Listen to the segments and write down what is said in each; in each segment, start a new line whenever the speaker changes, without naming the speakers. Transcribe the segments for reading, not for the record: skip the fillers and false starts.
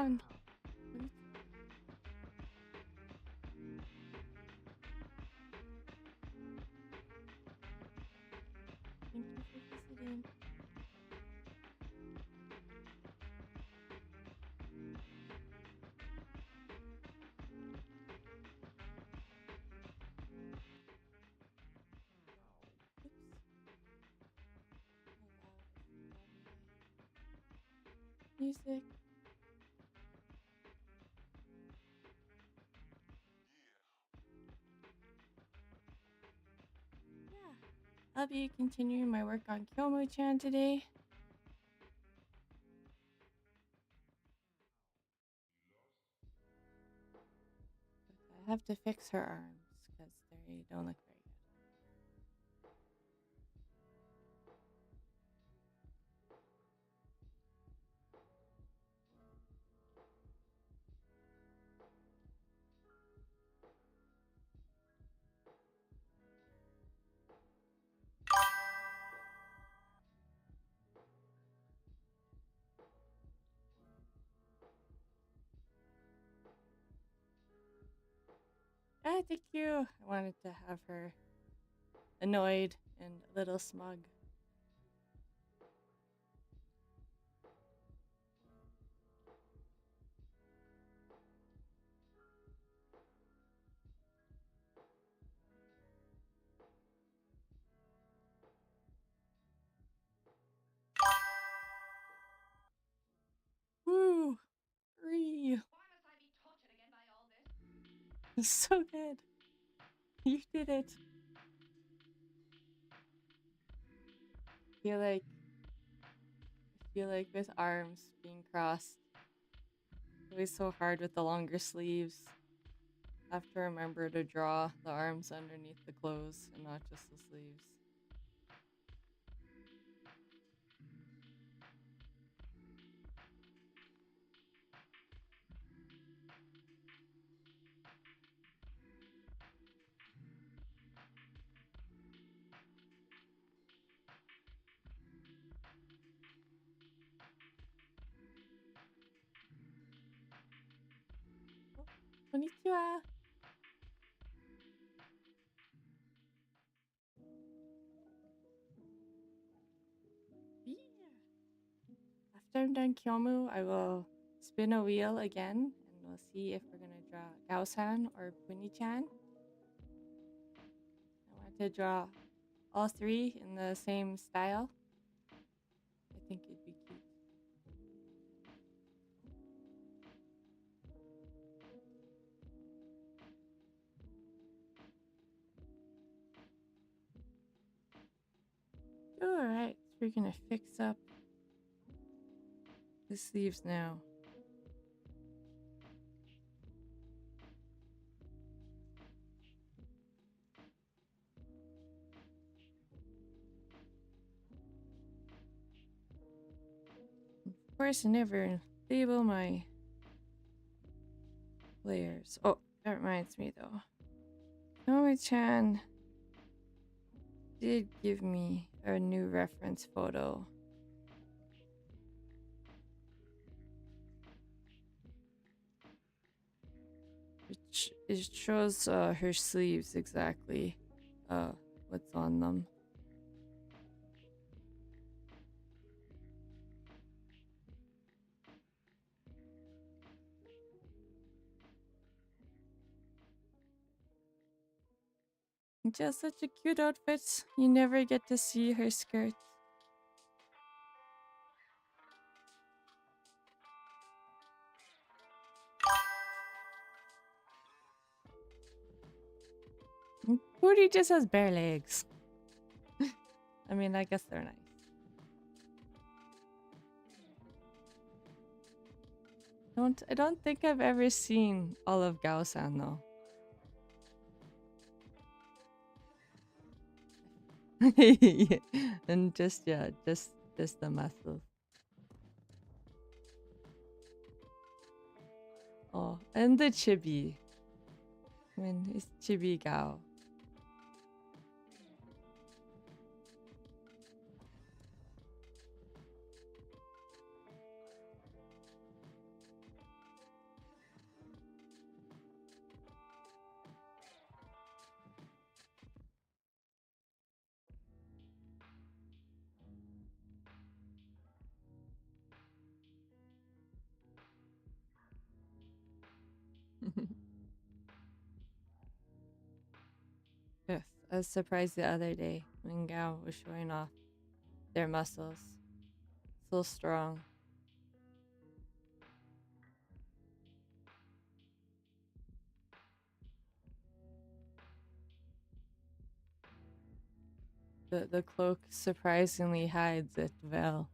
Kyomu-chan. Thank you for visiting. Music. Yeah. I'll be continuing my work on Kyomu-chan today. I have to fix her arms because they don't look very good. Ah, thank you. I wanted to have her annoyed and a little smug. Woo! Free! It's so good. You did it. I feel like with arms being crossed, it's always so hard with the longer sleeves. I have to remember to draw the arms underneath the clothes and not just the sleeves. Oh, konnichiwa! Yeah. After I'm done Kyomu, I will spin a wheel again and we'll see if we're gonna draw Gao-san or Puni-chan. I want to draw all three in the same style. I think it'd be cute. Alright, so we're gonna fix up the sleeves now. Of course, I never label my layers. Oh, that reminds me though. Kyomu-chan did give me a new reference photo. It shows her sleeves exactly what's on them. Just such a cute outfit. You never get to see her skirt. Booty just has bare legs. I mean, I guess they're nice. I don't think I've ever seen all of Gao-san though. Yeah. And just the muscles. Oh, and the chibi. I mean, it's chibi Gao. Yes, I was surprised the other day when Gao was showing off their muscles. So strong. The cloak surprisingly hides it well.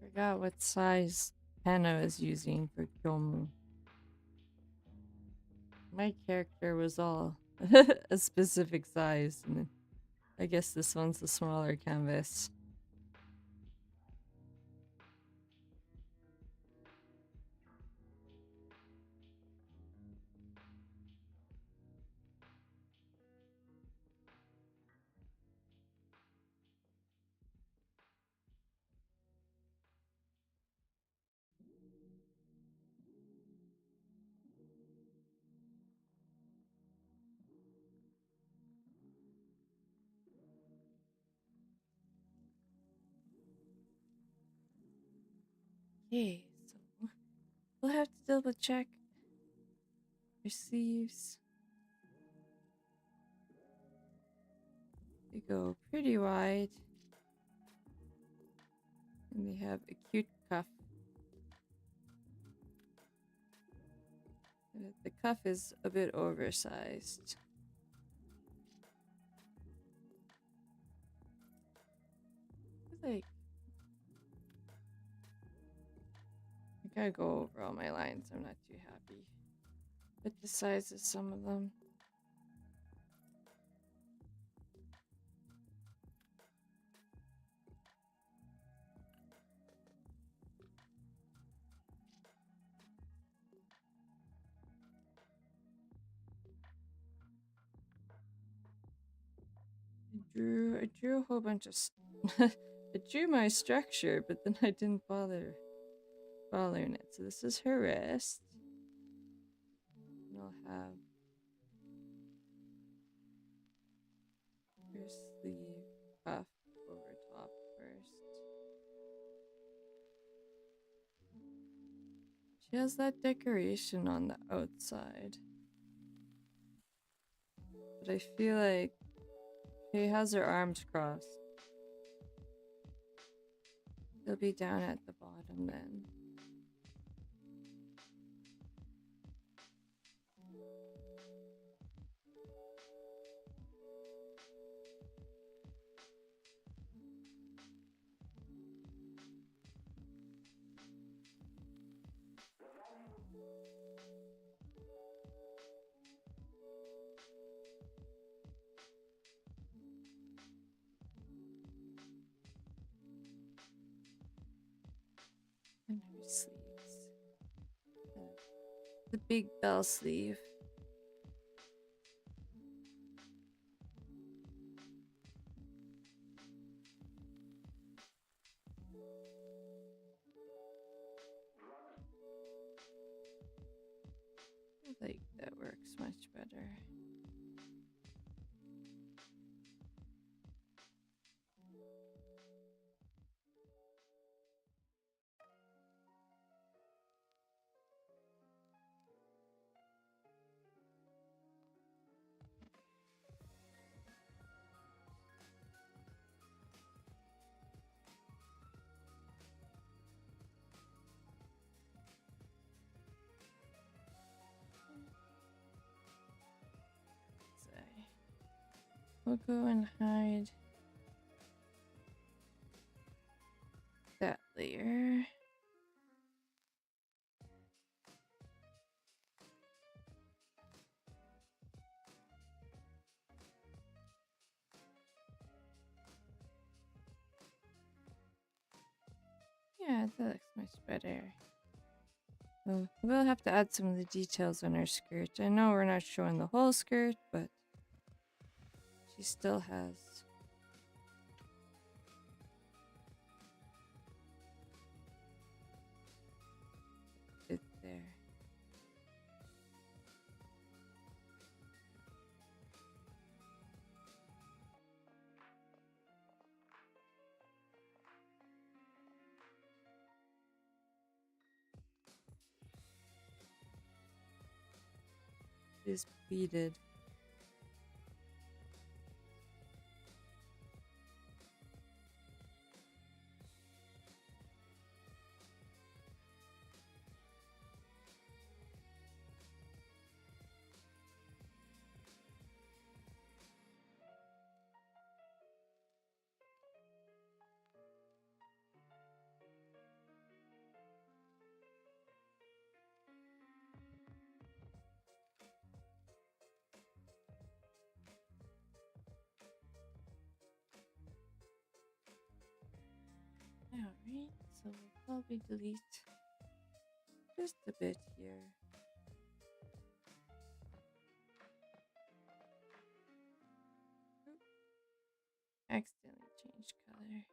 Forgot what size pen I was using for Kyomu. My character was all a specific size, and I guess this one's a smaller canvas. Okay, so we'll have to double check your sleeves. They go pretty wide. And they have a cute cuff. The cuff is a bit oversized. Like, I gotta go over all my lines. I'm not too happy with the size of some of them. I drew a whole bunch of I drew my structure, but then I didn't bother following it. So this is her wrist. And I'll have her sleeve cuff over top first. She has that decoration on the outside. But I feel like she has her arms crossed. They'll be down at the bottom then. And her sleeves. The big bell sleeve. I think that works much better. We'll go and hide that layer. Yeah, that looks much better. We'll have to add some of the details on her skirt. I know we're not showing the whole skirt, but she still has is pleated. Alright, so we'll probably delete just a bit here. Oop. Accidentally changed color.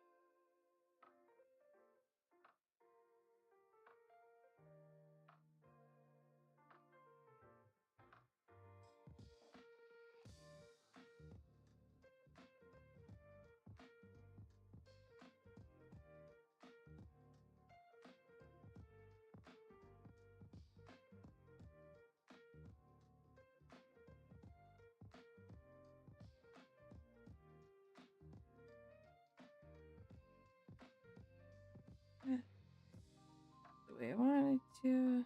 The way I wanted to.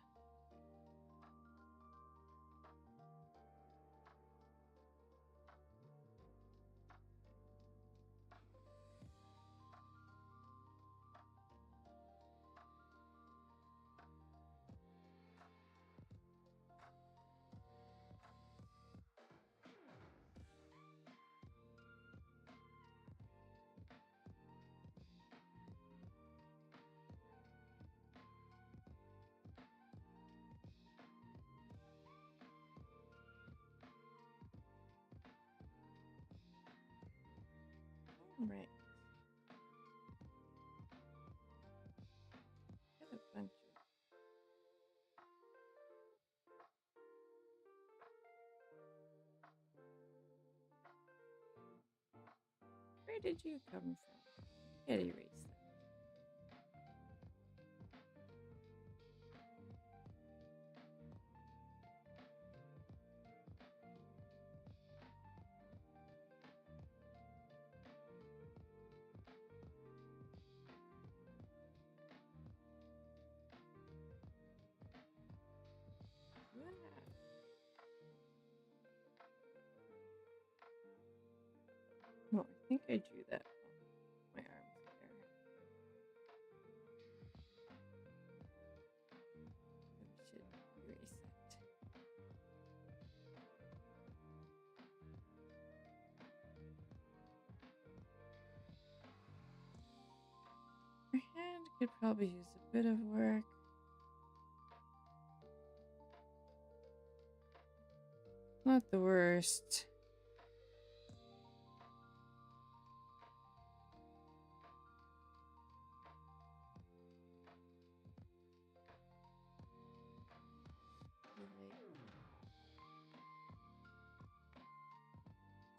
Right. Got a bunch of. Where did you come from? Get erased that. No, I think I drew that. My arms there. I should erase it. My hand could probably use a bit of work. Not the worst.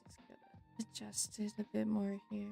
Just gotta adjust it a bit more here.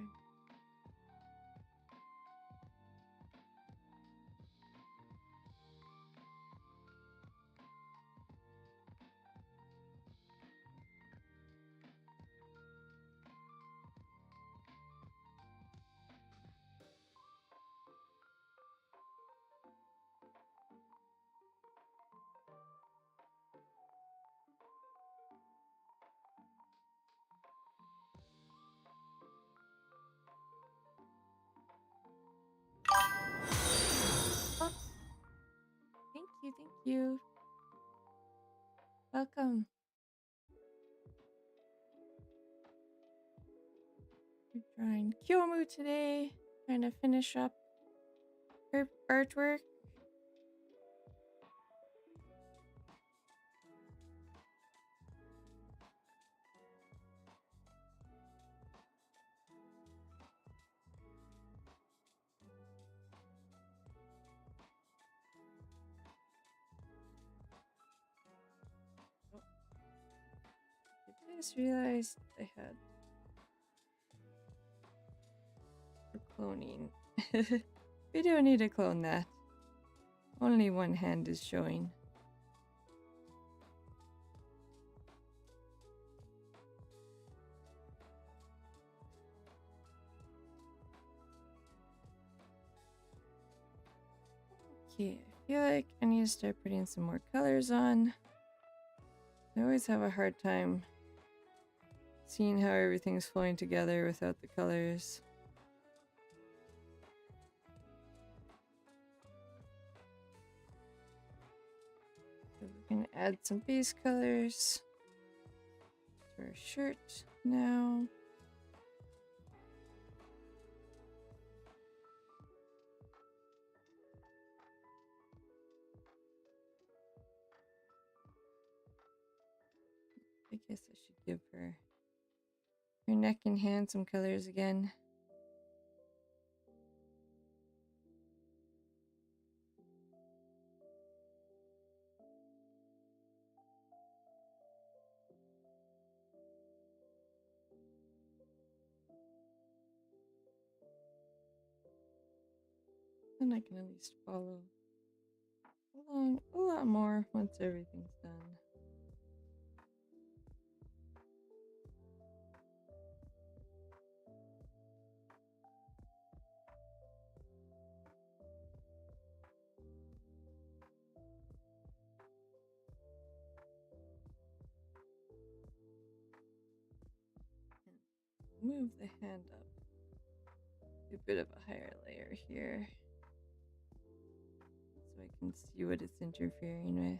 Oh, thank you. Welcome. We're drawing Kyomu today. Trying to finish up her artwork. I just realized I had for cloning. We don't need to clone that. Only one hand is showing. Okay, I feel like I need to start putting some more colors on. I always have a hard time seeing how everything's flowing together without the colors. So we're gonna add some base colors to our shirt now. I guess I should give her neck and hand some colors again. Then I can at least follow along a lot more once everything's done. Move the hand up a bit of a higher layer here so I can see what it's interfering with.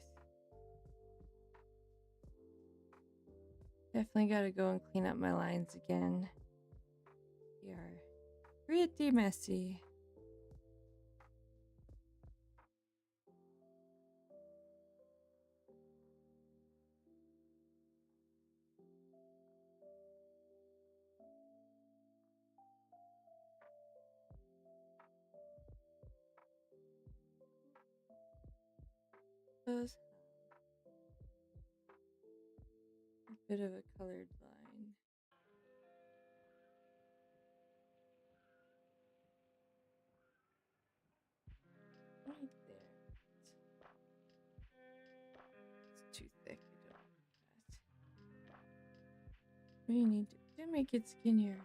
Definitely gotta go and clean up my lines again. They are pretty messy. Does have a bit of a colored line. Right there. It's too thick. I don't like that. What do you need to make it skinnier?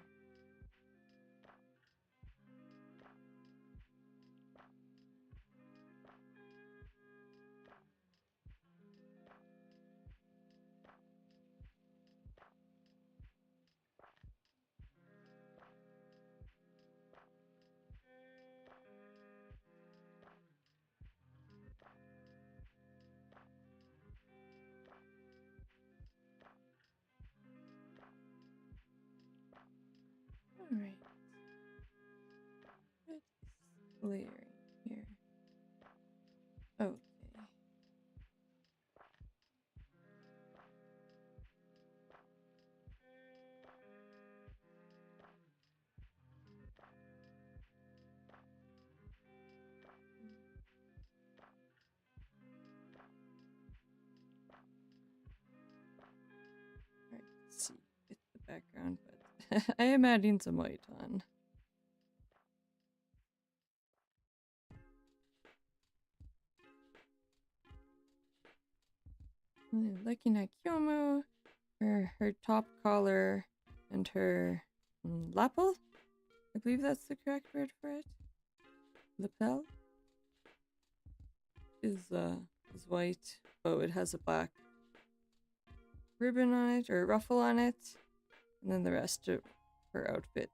Alright. What is layering here? Okay. Hard to see with the background, but I am adding some white on. Looking at Kyomu, her top collar and her lapel, I believe that's the correct word for it. Lapel is white, but it has a black ribbon on it or ruffle on it, and then the rest of her outfit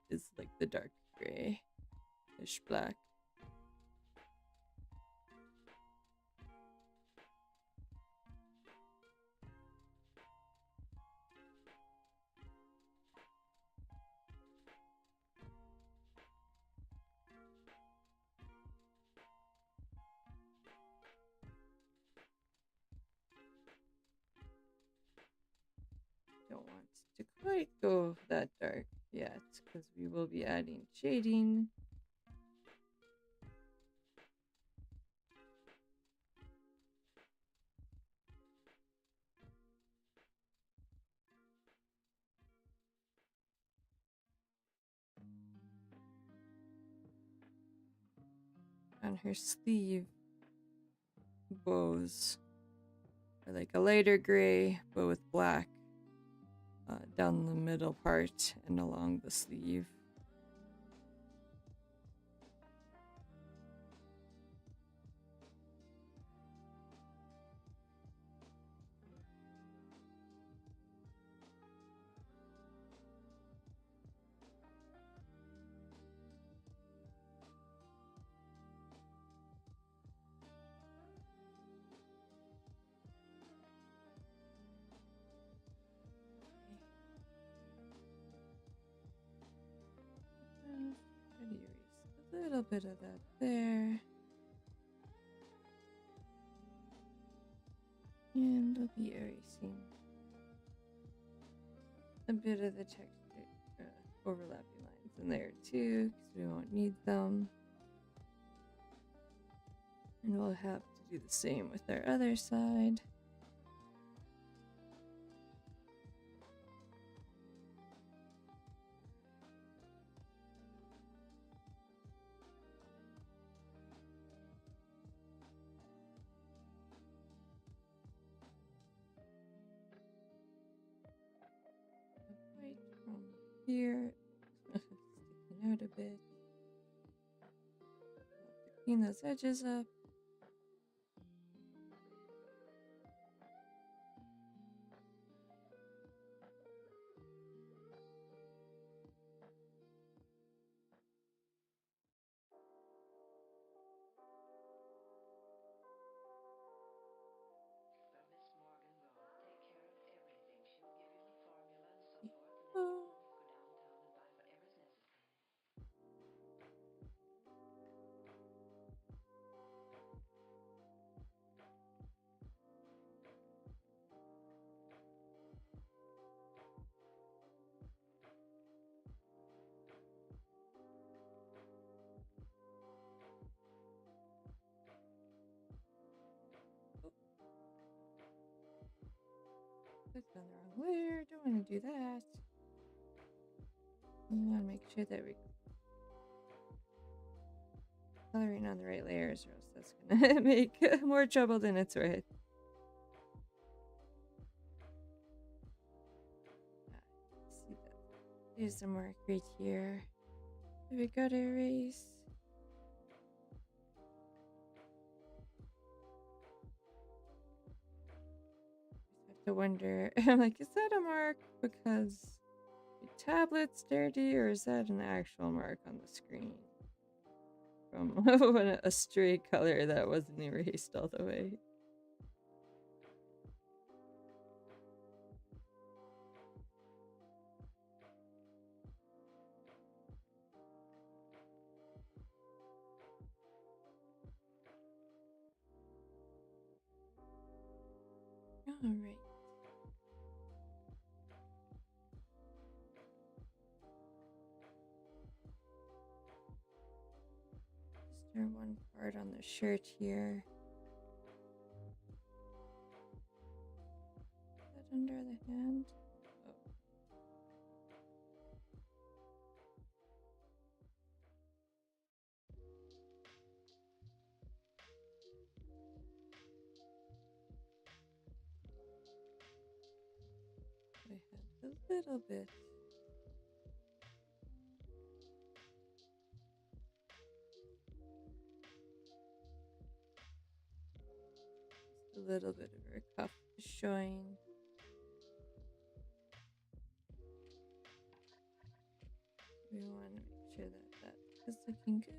is like the dark gray-ish black. Don't want to quite go that dark yet because we will be adding shading. On her sleeve bows are like a lighter gray but with black down the middle part and along the sleeve. little bit of that there. And we'll be erasing a bit of the texture overlapping lines in there too, because we won't need them. And we'll have to do the same with our other side. White from here, sticking out a bit. Have to clean those edges up. Oh. Clicked on the wrong layer. Don't want to do that. We want to make sure that we're coloring on the right layers, or else that's gonna make more trouble than it's worth. See that? There's some mark right here. We gotta erase. I have to wonder. I'm like, is that a mark because your tablet's dirty, or is that an actual mark on the screen from a stray color that wasn't erased all the way? All right. Just our one part on the shirt here. Is that under the hand? Oh. I had a little bit. Just a little bit of her cuff showing. We want to make sure that that is looking good.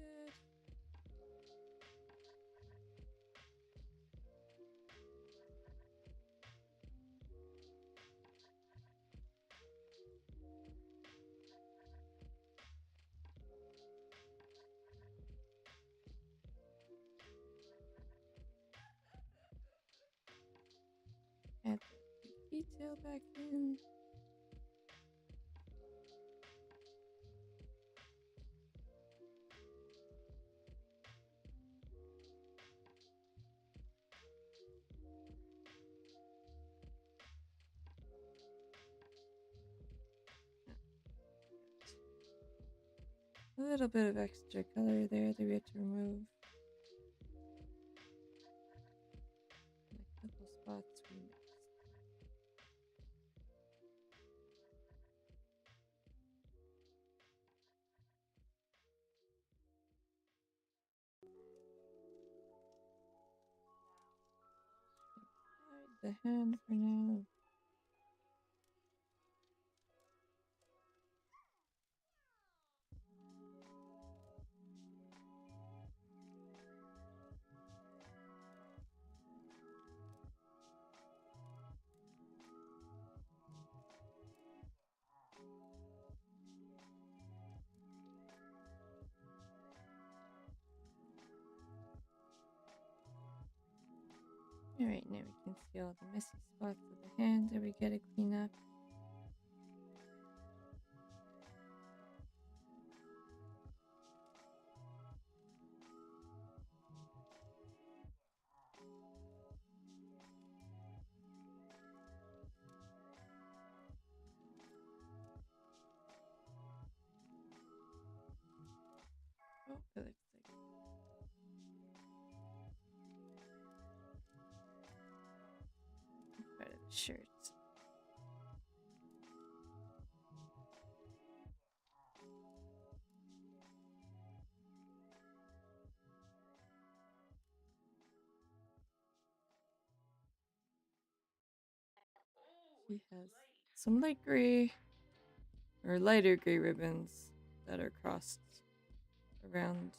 Add the detail back in. A little bit of extra color there that we had to remove. A couple spots we missed. Hide the hand for now. Alright, now we can see all the messy spots of the hand that we gotta clean up. Oh, it looks like part of the shirt. He has some light gray or lighter gray ribbons that are crossed around.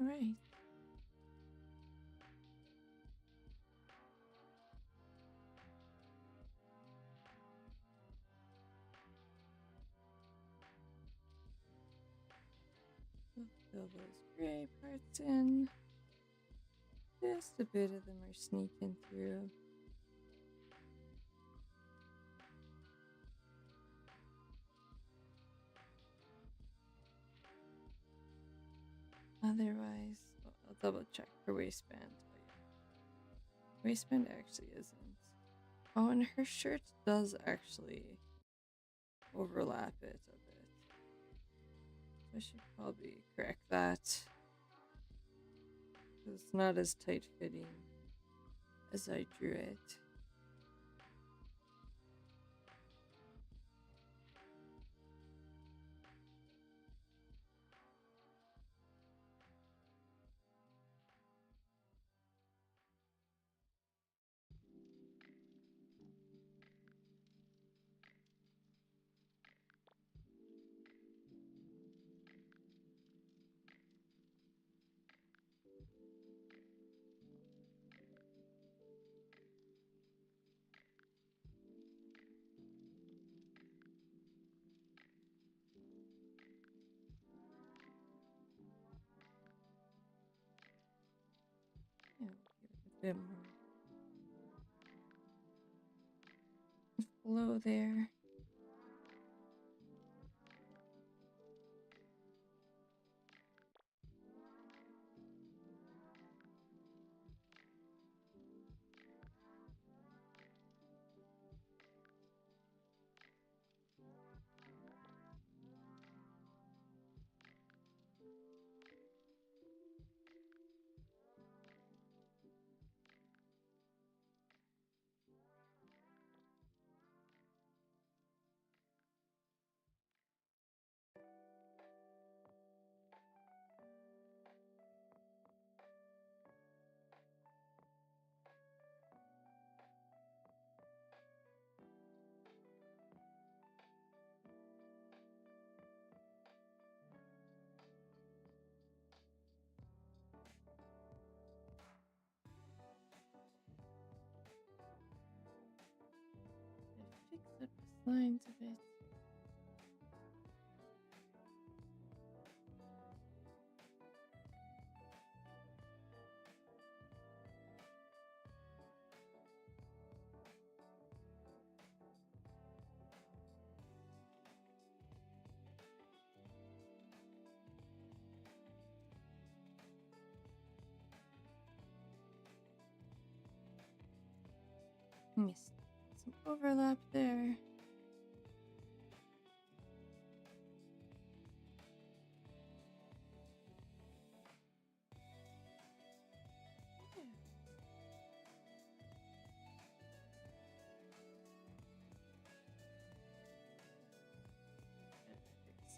Alright. We'll fill those gray parts in. Just a bit of them are sneaking through. Otherwise, I'll double check her waistband. But yeah. Waistband actually isn't. Oh, and her shirt does actually overlap it a bit. So I should probably correct that. It's not as tight fitting as I drew it. Yeah, give it a bit more flow there. Fix up the lines a bit. Missed some overlap there.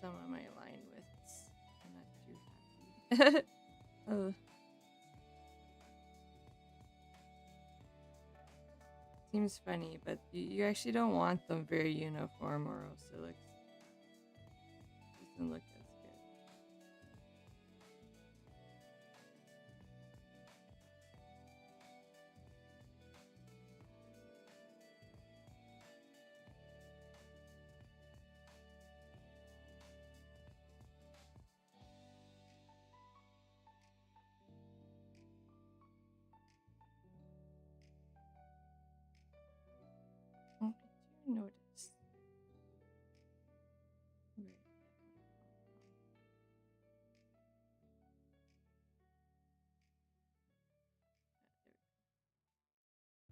Some of my line widths. I'm not too happy. Oh. Seems funny, but you actually don't want them very uniform or else it doesn't look as good.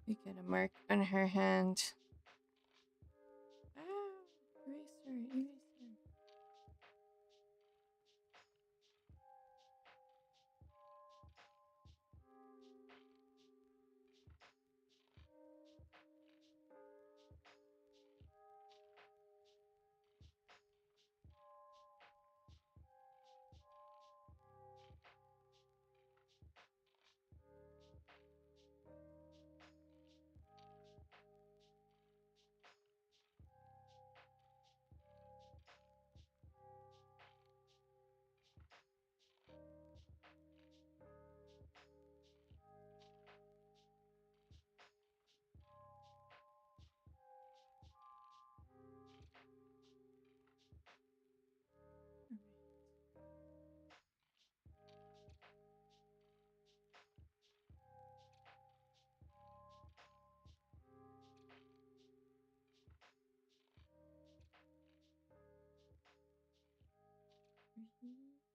We get a mark on her hand. Ah, eraser, eraser.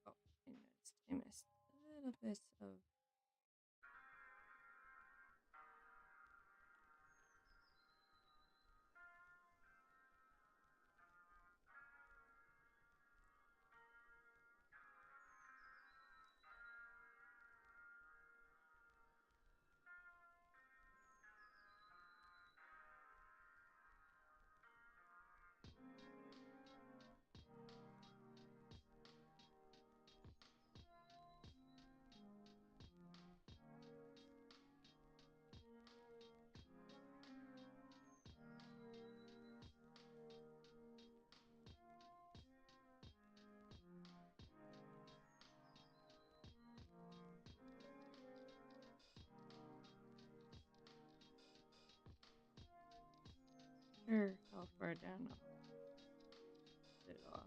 Oh, I missed a little bit of. Sure, how far down? I'll put it off.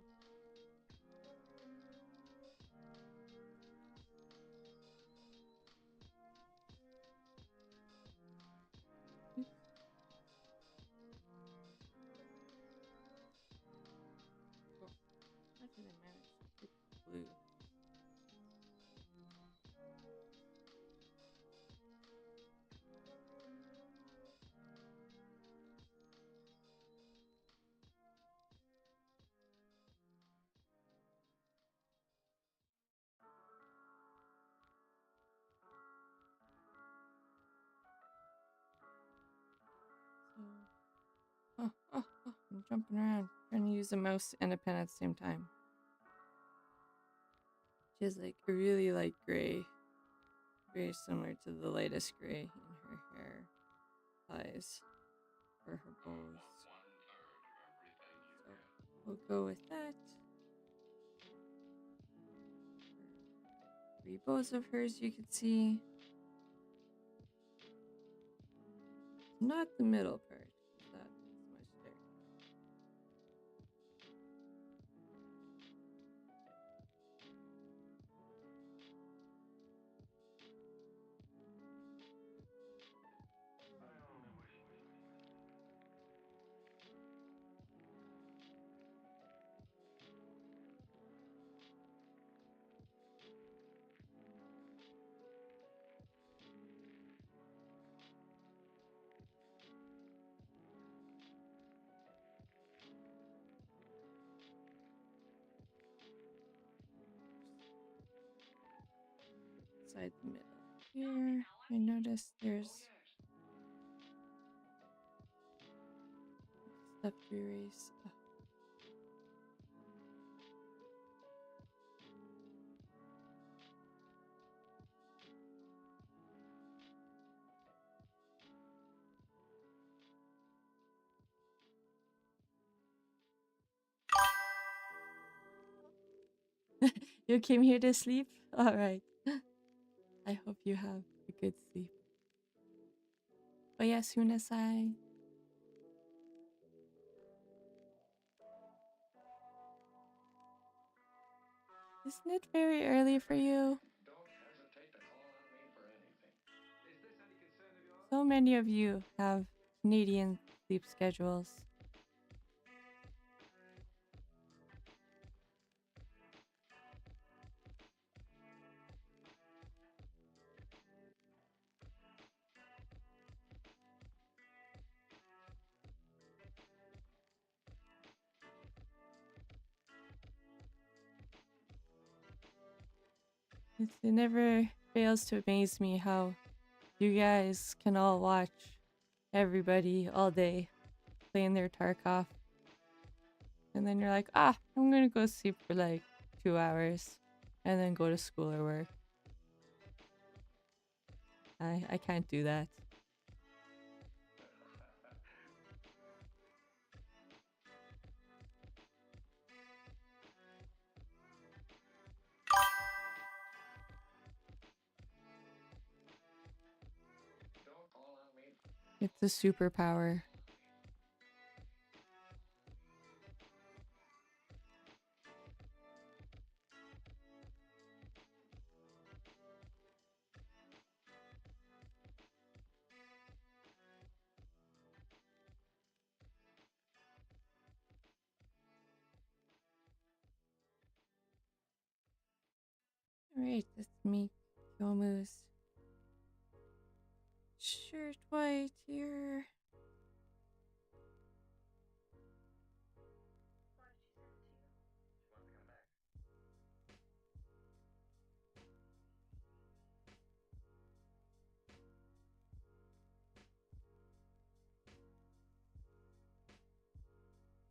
Oops. Oh, how did I manage to hit the blue? So, I'm jumping around, trying to use the mouse and a pen at the same time. She has like a really light gray, very similar to the lightest gray in her hair, eyes for her bows. So we'll go with that. 3 bows of hers you can see. Not the middle part, that is much darker. Inside the middle here, I noticed there's stuff to erase. Oh. You came here to sleep? Alright. I hope you have a good sleep. Oyasuna-sai. Isn't it very early for you? So many of you have Canadian sleep schedules. It never fails to amaze me how you guys can all watch everybody all day playing their Tarkov. And then you're like, I'm gonna go sleep for like 2 hours and then go to school or work. I can't do that. It's a superpower. Alright, let's meet Kyomu's shirt white here.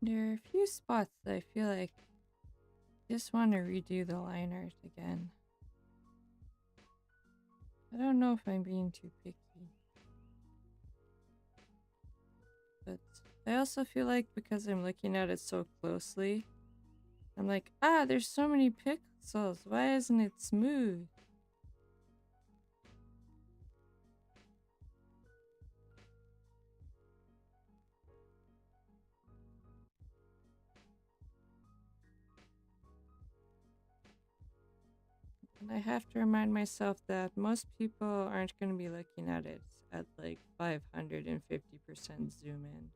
There are a few spots that I feel like I just want to redo the line art again. I don't know if I'm being too picky. But I also feel like because I'm looking at it so closely, I'm like, there's so many pixels. Why isn't it smooth? And I have to remind myself that most people aren't going to be looking at it at like 550% zoom in.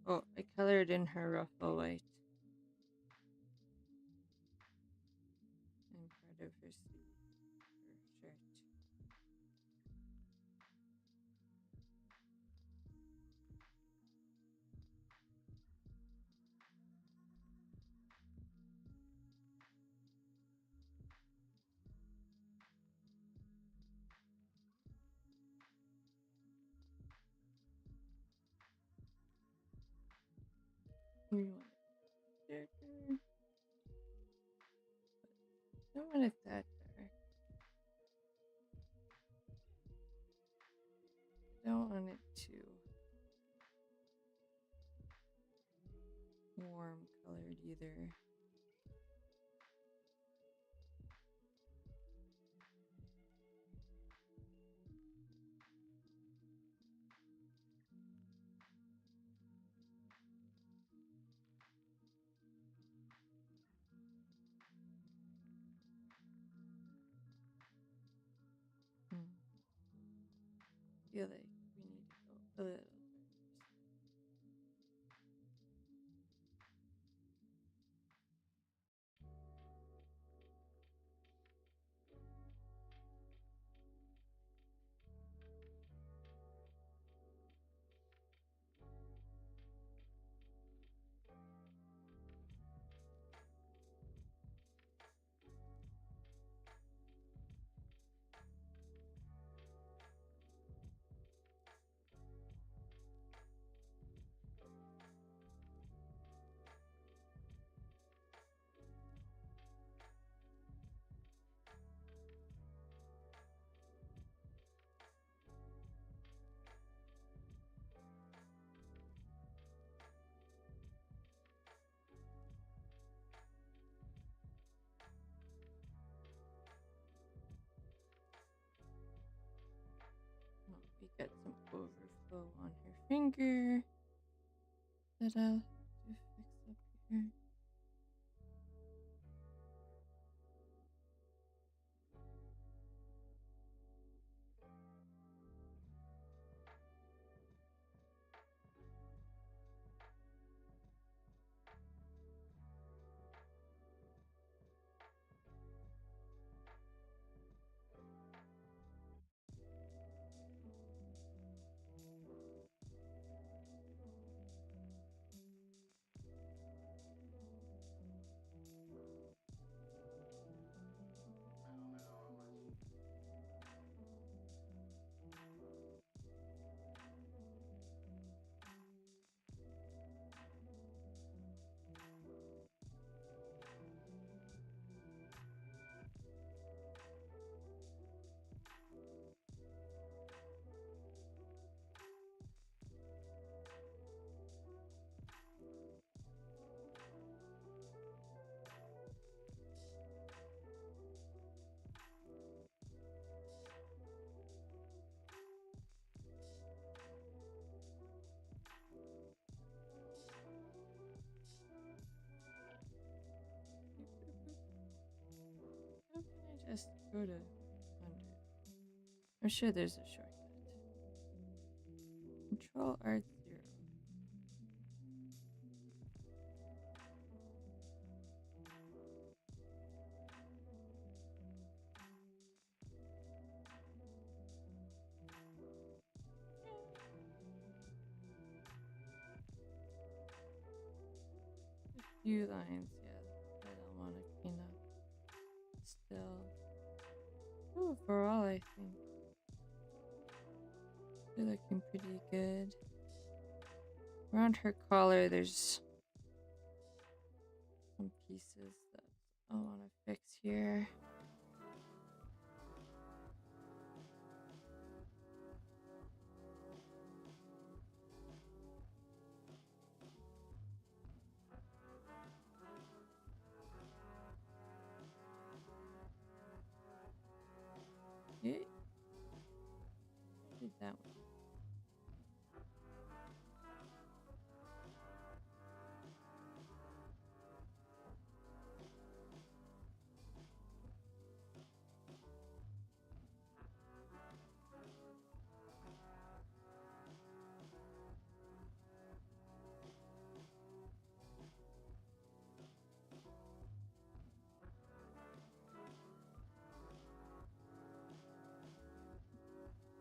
Oh, I colored in her ruffle white. And part of her sleeve, her shirt. We want it darker. Don't want it that dark. Don't want it too warm colored either. Feel like we need to go a little. bow on her finger that I'll have to fix up here. How can I just go to 100? I'm sure there's a shortcut. Control Art 0. A few lines, yeah, that I'll want to clean up still. Overall, I think they're looking pretty good. Around her collar, there's some pieces that I want to fix here. Okay. I did that one.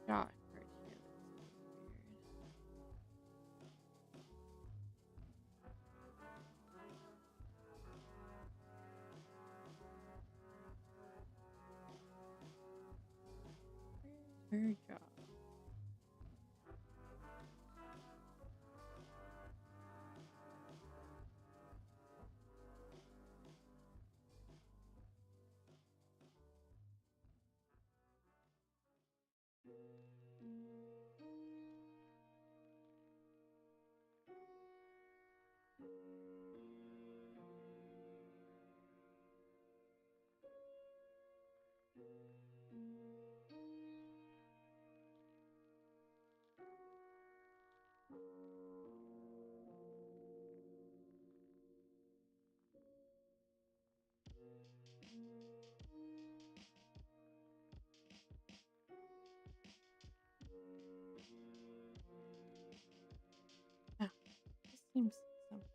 Dot right here. That's weird. Where's her job? Ah, this seems something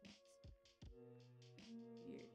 weird.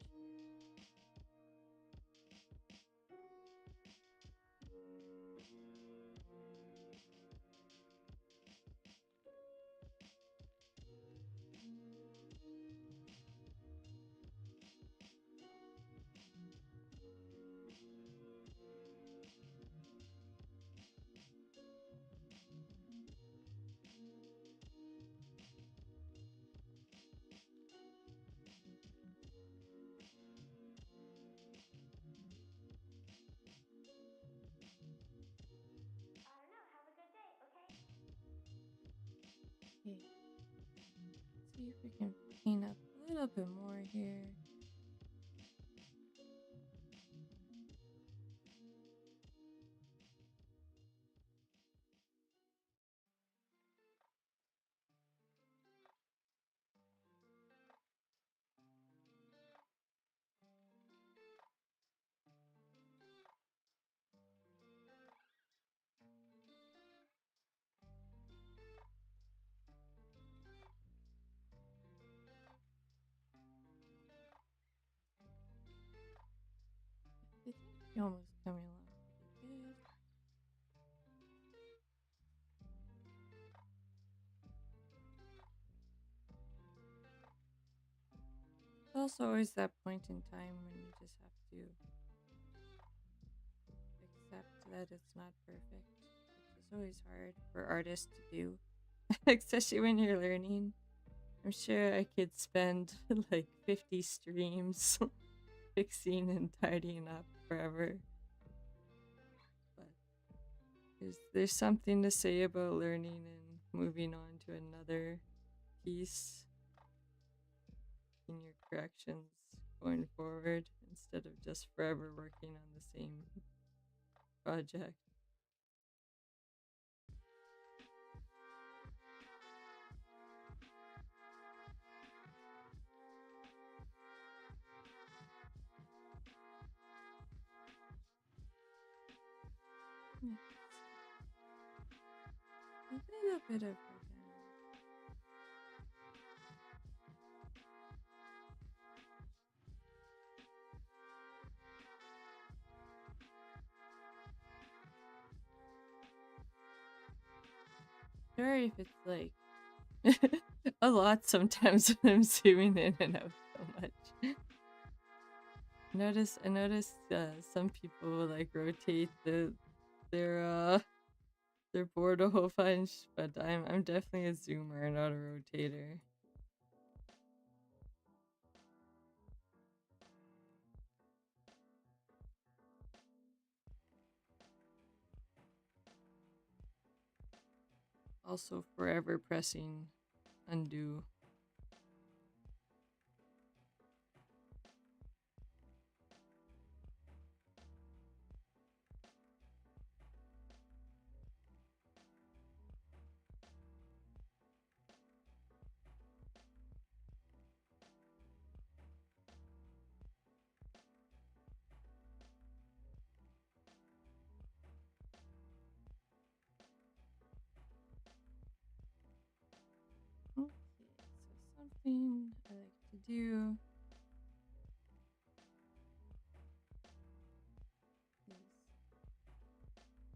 Okay. See if we can clean up a little bit more here. Kyomu's coming along pretty good. There's also always that point in time when you just have to accept that it's not perfect, which is always hard for artists to do, especially when you're learning. I'm sure I could spend like 50 streams fixing and tidying up forever. But there's something to say about learning and moving on to another piece in your corrections going forward instead of just forever working on the same project. A little bit of sorry if it's like a lot sometimes when I'm zooming in and out so much. I noticed some people like rotate their board a whole bunch, but I'm definitely a zoomer, not a rotator. Also forever pressing undo. Okay, so something I like to do is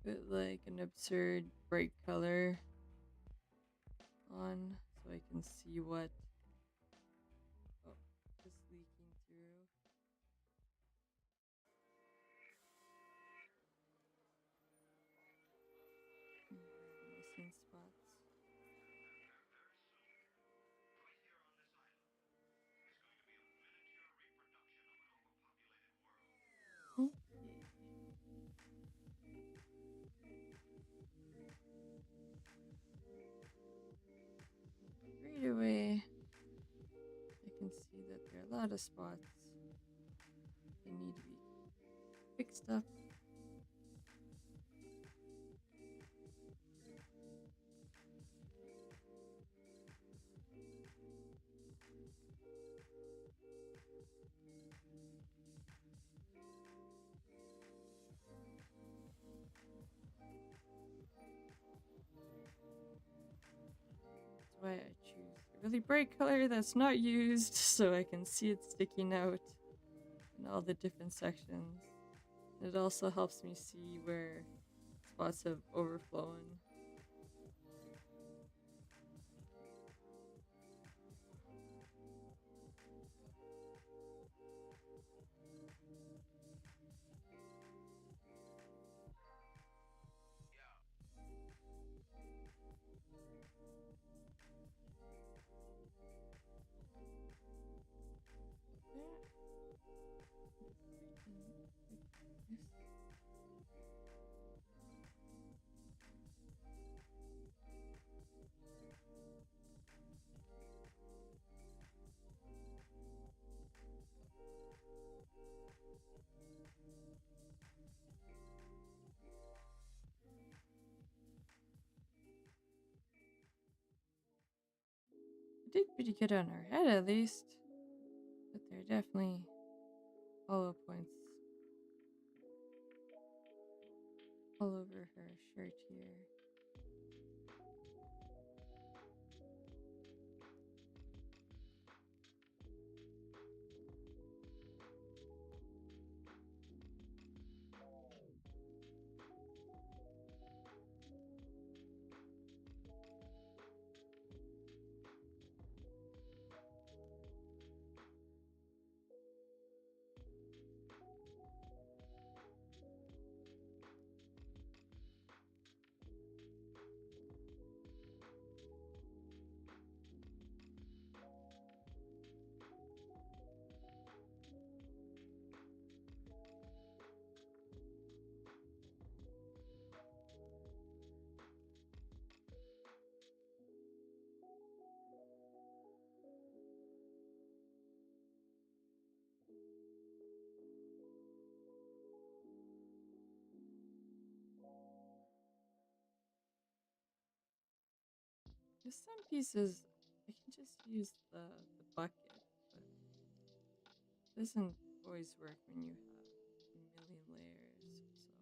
put like an absurd bright color on so I can see what is leaking through. Missing spots. Okay. Right away, I can see that there are a lot of spots that need to be fixed up. That's why I choose a really bright color that's not used so I can see it sticking out in all the different sections. It also helps me see where spots have overflown. Did pretty good on her head at least, but there are definitely hollow points all over her shirt here. There's some pieces I can just use the bucket, but it doesn't always work when you have a million layers. So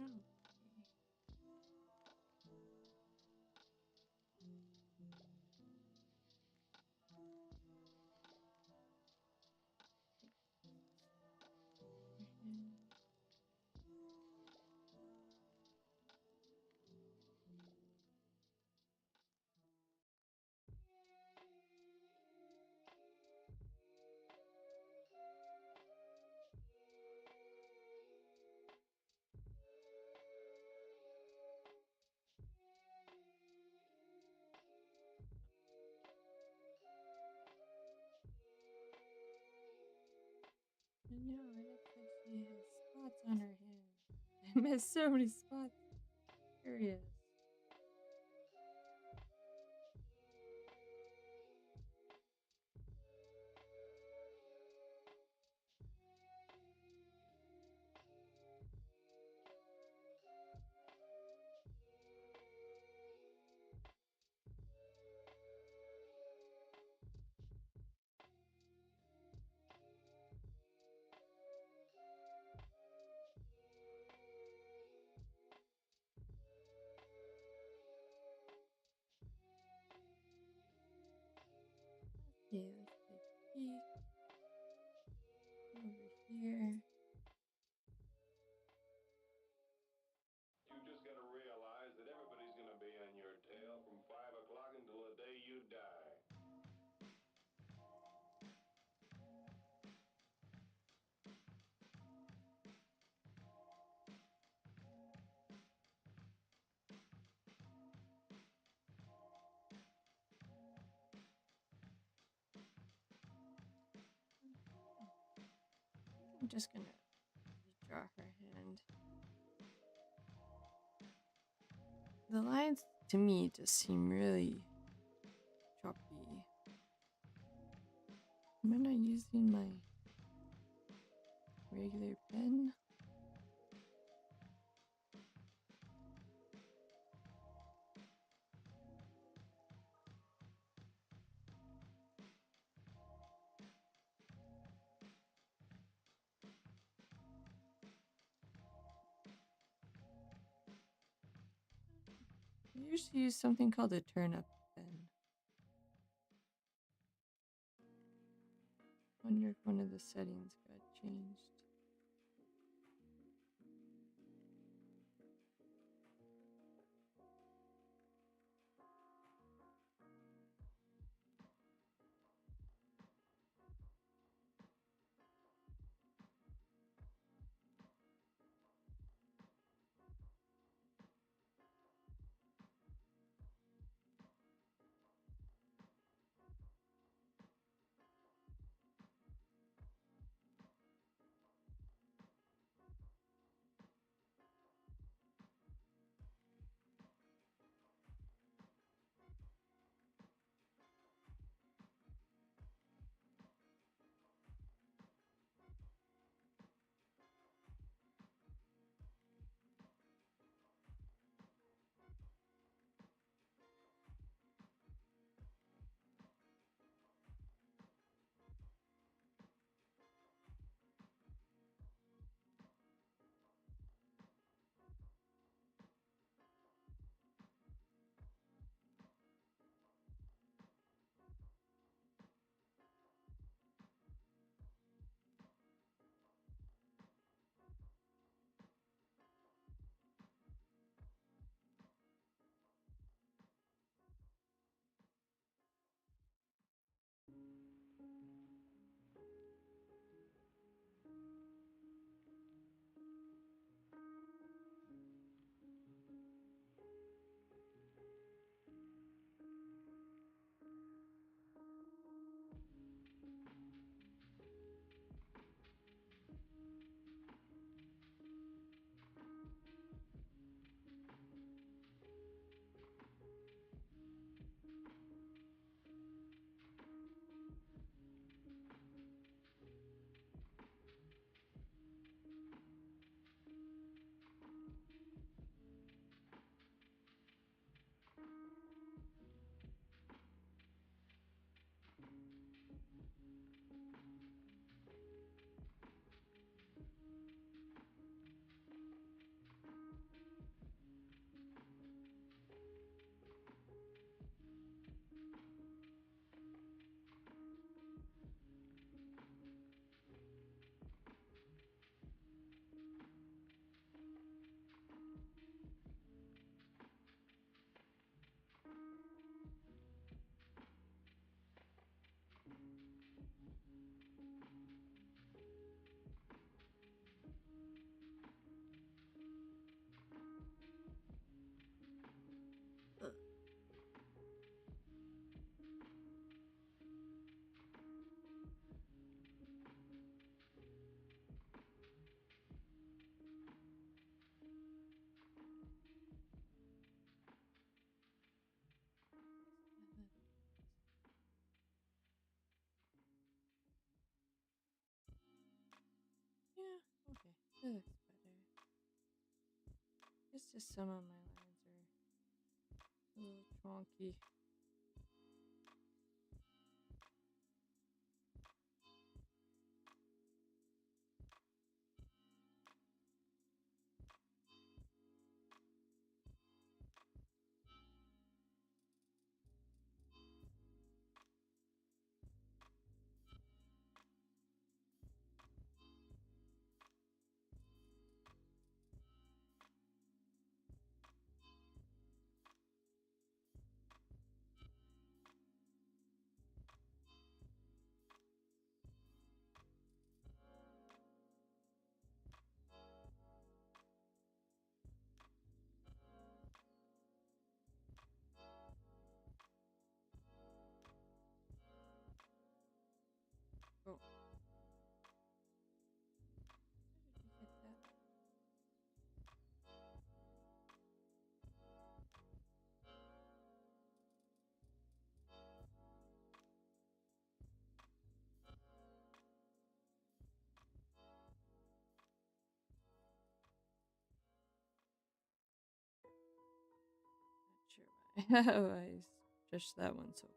okay. I know, it looks like she has spots on her hand. I missed so many spots. Curious. Okay, let's take a peek over here.
You just got to realize that everybody's going to be on your tail from 5 o'clock until the day you die.
I'm just gonna redraw her hand. The lines to me just seem really choppy. Am I not using my regular pen? I usually use something called a turnip pen. Wonder if one of the settings got changed. It looks better. It's just some of my lines are a little chonky. Oh. How did we get that? Not sure why. How I stretched that one so far.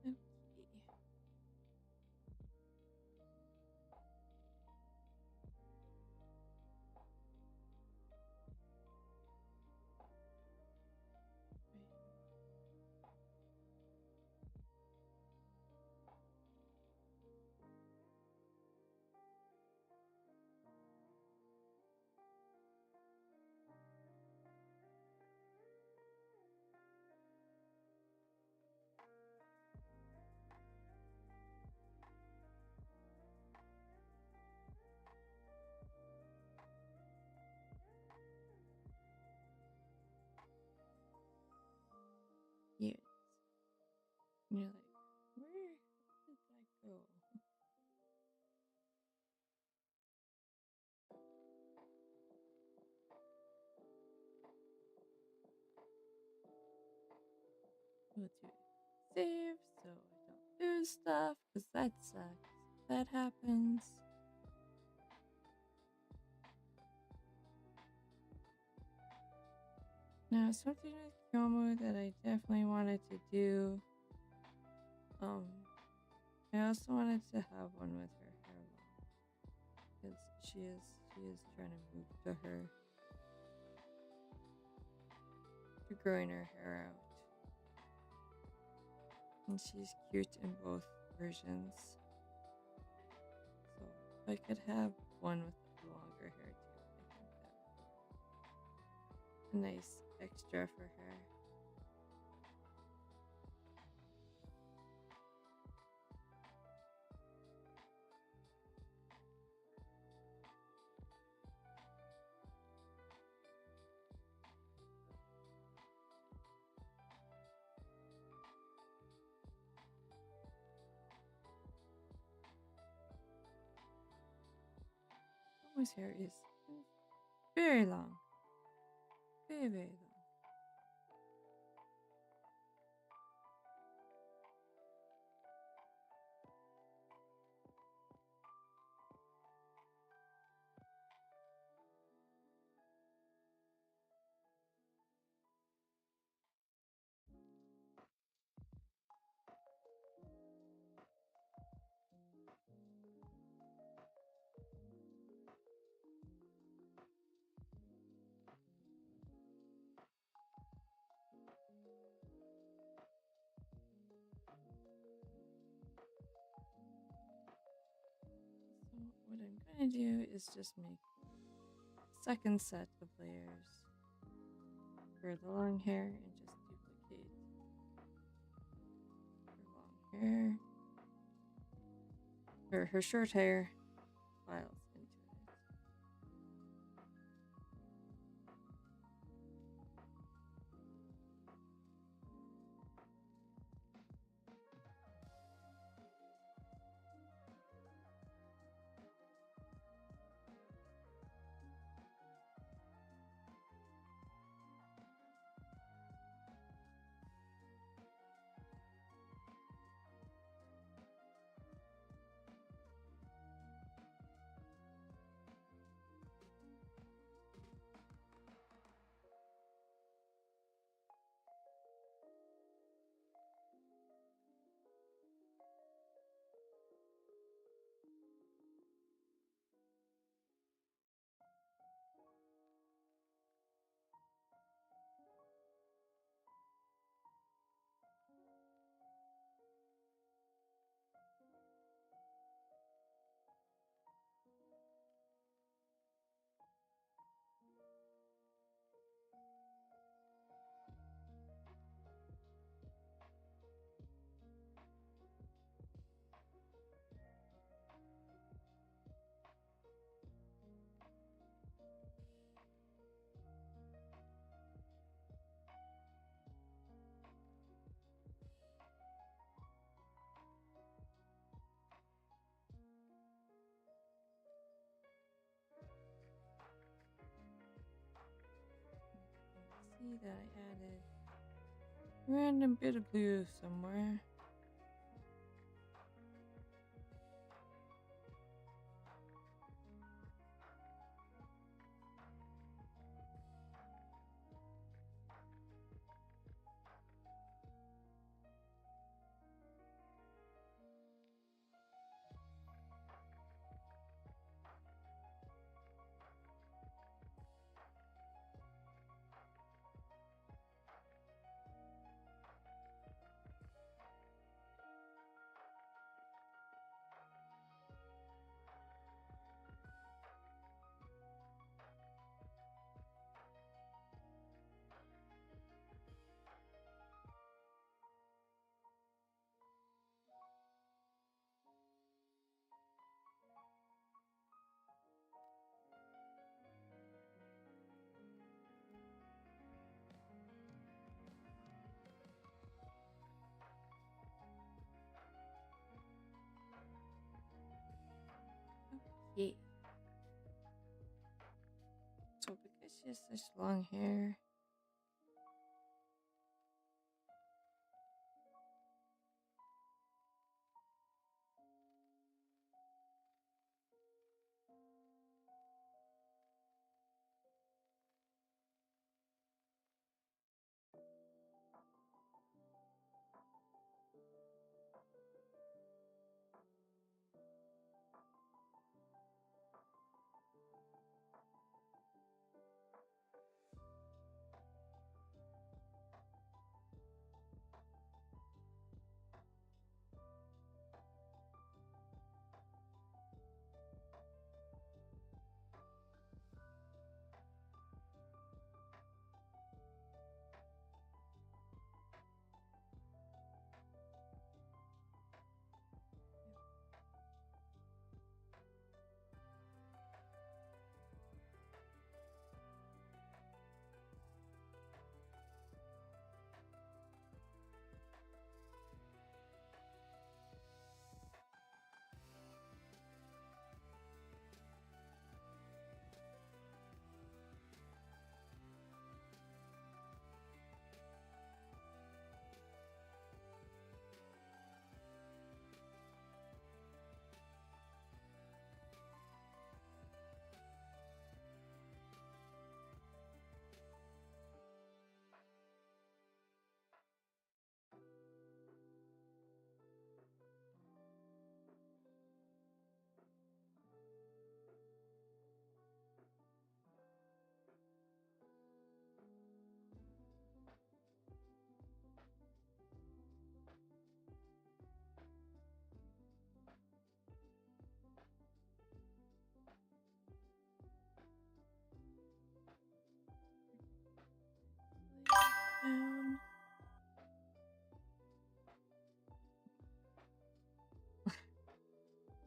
Okay. Yes. And you're like, where did that go? We'll do save so I don't lose stuff, because that sucks. That happens. Now, something with Kyomu that I definitely wanted to do. I also wanted to have one with her hair long, because she is trying to move to her growing her hair out. And she's cute in both versions. So if I could have one with longer hair too, I think that would be a nice extra for her. Momo's hair is very long. Very, very long. So what I'm going to do is just make a second set of layers for the long hair and just duplicate her long hair or her short hair files into it. See that I added a random bit of blue somewhere. Okay. So because she has such long hair,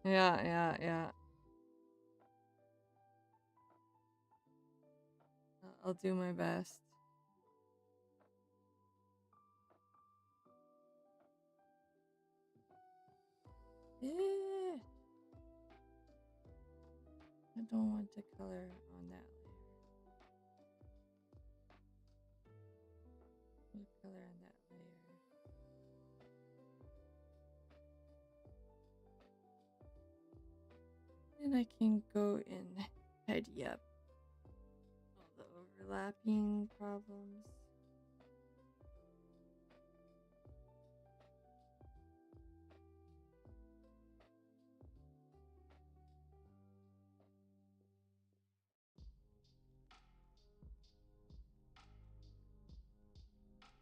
Yeah. I'll do my best. Eh, I don't want to color on that layer. What color on that layer? And I can go and tidy up all the overlapping problems.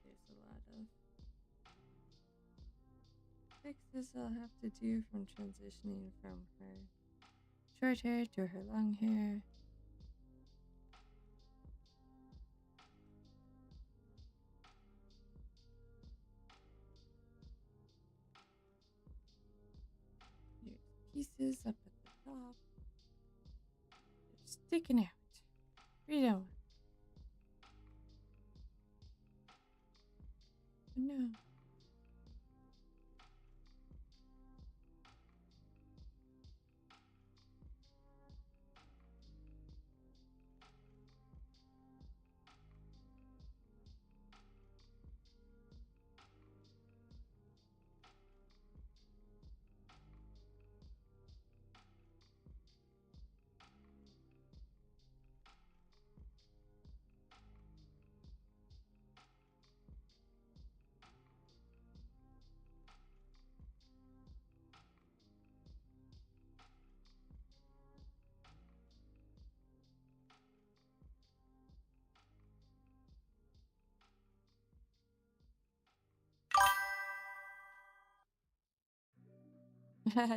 There's a lot of fixes I'll have to do from transitioning from her short hair to her long hair. There's pieces up at the top. They're sticking out. Read on. Oh no.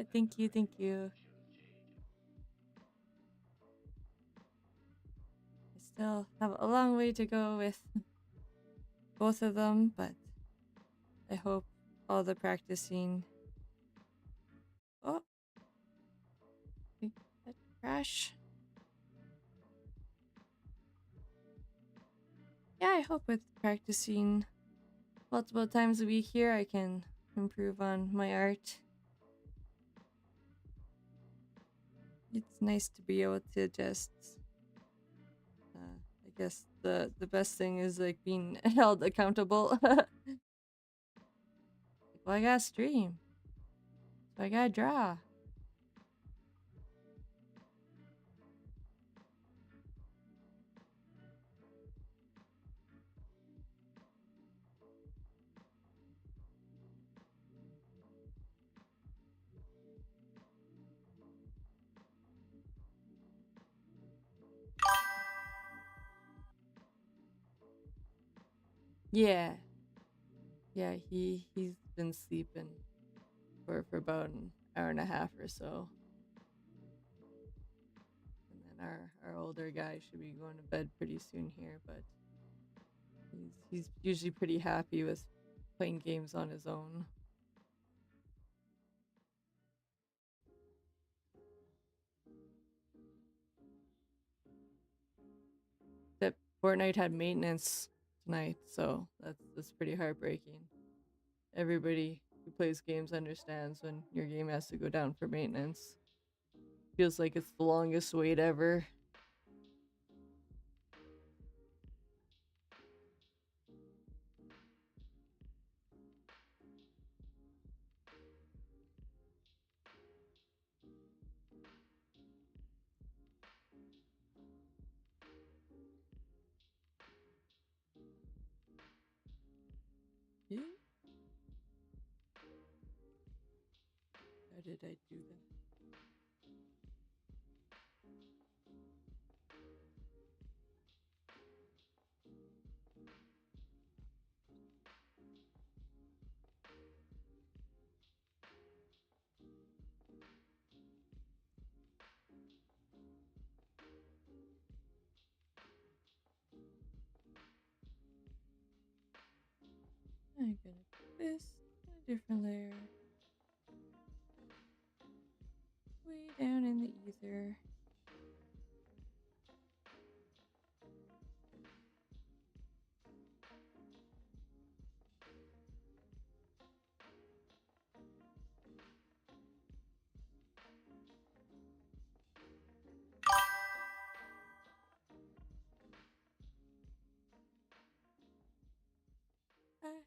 Thank you. I still have a long way to go with both of them, but I hope all the practicing. Oh, did that crash? Yeah, I hope with practicing multiple times a week here, I can improve on my art. It's nice to be able to just I guess the best thing is like being held accountable. Like, well, I gotta stream, so I gotta draw. Yeah, yeah. He's been sleeping for about an hour and a half or so, and then our older guy should be going to bed pretty soon here. But he's usually pretty happy with playing games on his own. That Fortnite had maintenance tonight, so that's pretty heartbreaking. Everybody who plays games understands when your game has to go down for maintenance. Feels like it's the longest wait ever. Yeah. How did I do that? I'm gonna put this in a different layer. down in the ether.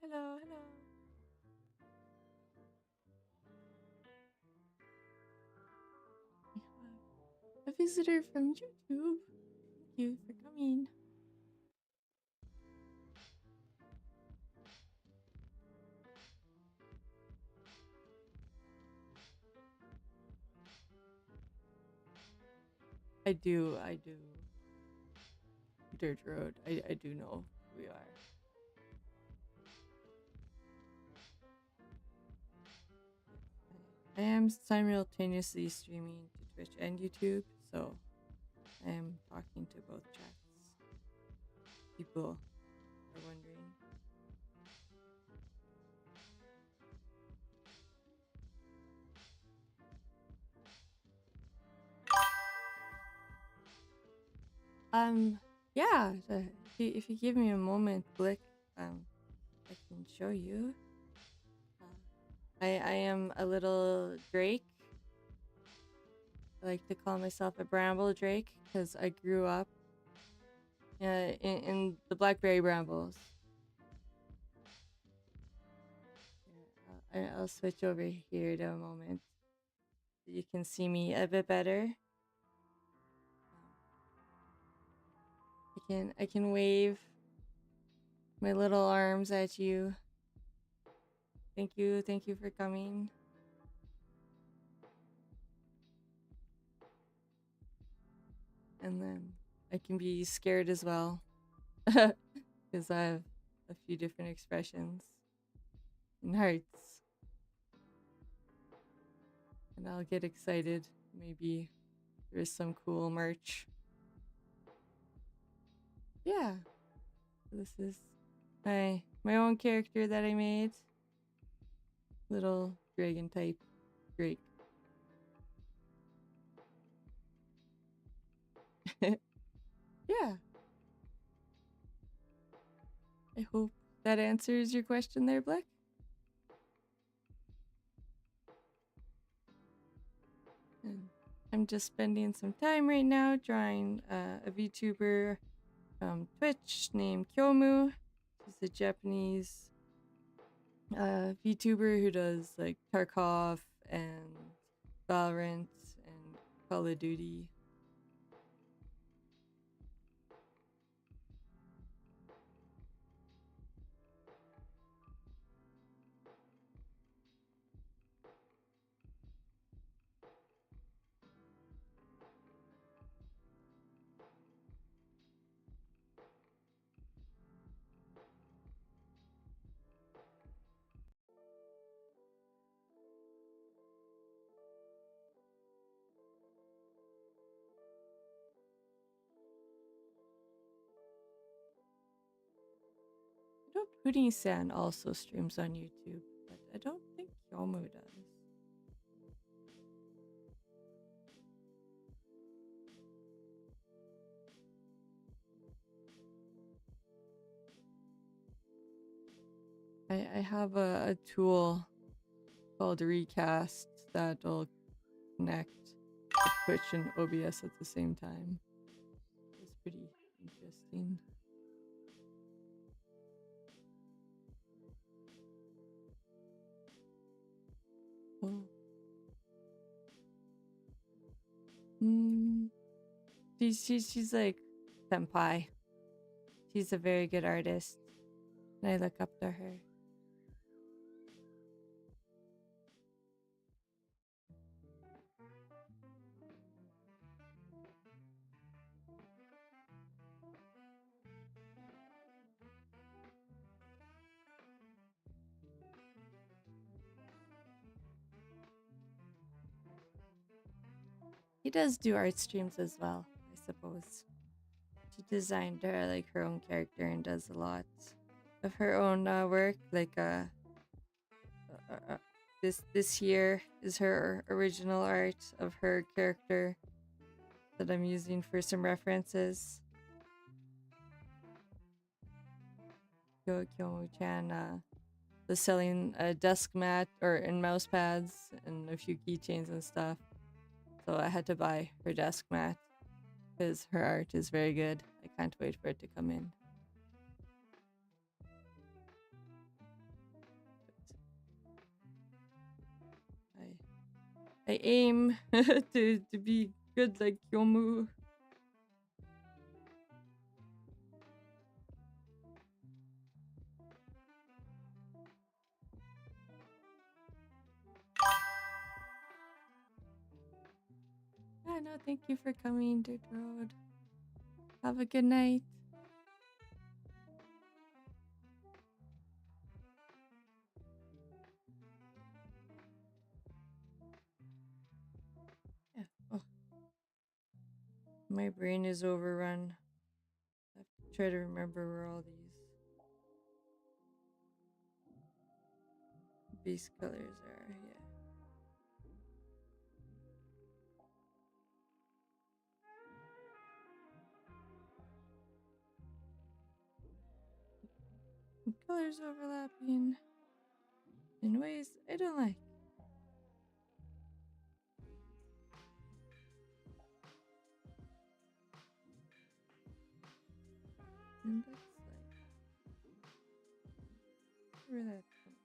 Hello, hello. We have a visitor from YouTube. Thank you for coming. I do. Dirt Road. I do know who we are. I am simultaneously streaming to Twitch and YouTube, so I am talking to both chats. People are wondering. Yeah. If you give me a moment, Blick, I can show you. I am a little Drake. I like to call myself a bramble Drake because I grew up in the blackberry brambles. I'll switch over here to a moment so you can see me a bit better. I can wave my little arms at you. Thank you for coming. And then I can be scared as well because I have a few different expressions and hearts. And I'll get excited. Maybe there's some cool merch. Yeah. This is my own character that I made. Little dragon type Drake. Yeah. I hope that answers your question there, Black. And I'm just spending some time right now drawing a VTuber from Twitch named Kyomu. She's a Japanese VTuber who does like Tarkov and Valorant and Call of Duty. I know Pudding-san also streams on YouTube, but I don't think Kyomu does. I have a tool called Recast that'll connect to Twitch and OBS at the same time. It's pretty interesting. Oh. She's like senpai. She's a very good artist, and I look up to her. He does do art streams as well, I suppose. She designed her own character and does a lot of her own work, like this here is her original art of her character that I'm using for some references. Kyomu-chan was selling a desk mat and mouse pads and a few keychains and stuff. So I had to buy her desk mat because her art is very good. I can't wait for it to come in. I aim to be good like Kyomu. No, thank you for coming, Dirt Road. Have a good night. Yeah. Oh. My brain is overrun. I have to try to remember where all these base colors are. Yeah. Colors overlapping in ways I don't like. And that's like where that comes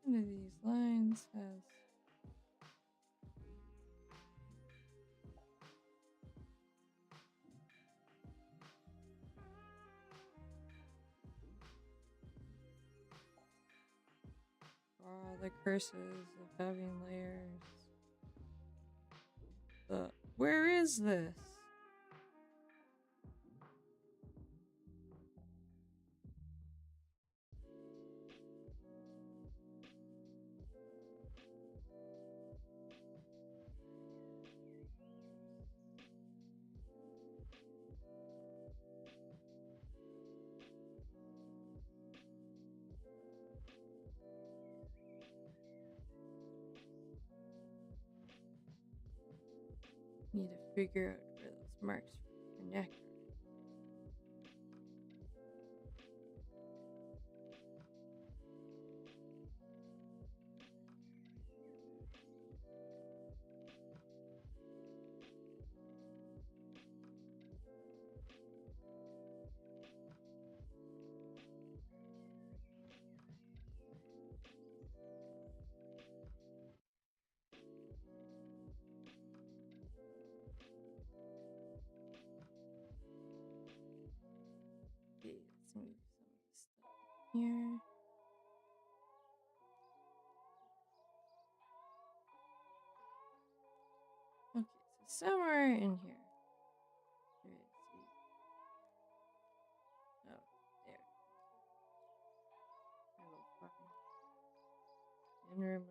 from. One of these lines has the curses of having layers. Where is this? Need to figure out where those marks for your neck are. Okay, let's move some of this stuff here. Okay, so somewhere in here. There is. Oh, there. I will find and remove.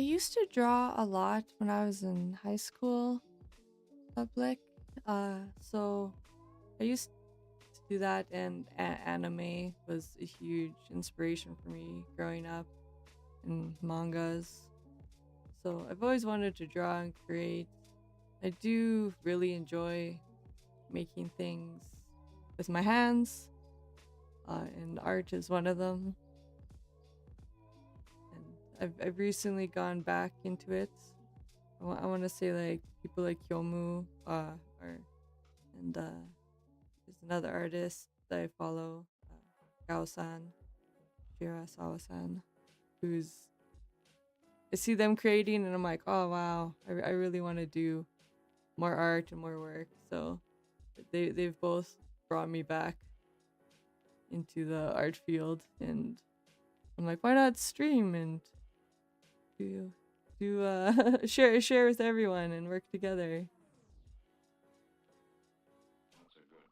I used to draw a lot when I was in high school, public. So I used to do that, and anime was a huge inspiration for me growing up, and mangas. So I've always wanted to draw and create. I do really enjoy making things with my hands, and art is one of them. And I've recently gone back into it. I want to say like people like Kyomu, or and there's another artist that I follow. Gao-san, Shirasawa-san, who's I see them creating and I'm like, oh wow, I really want to do more art and more work. So they've both brought me back into the art field, and I'm like, why not stream and do share with everyone and work together.
That's a good.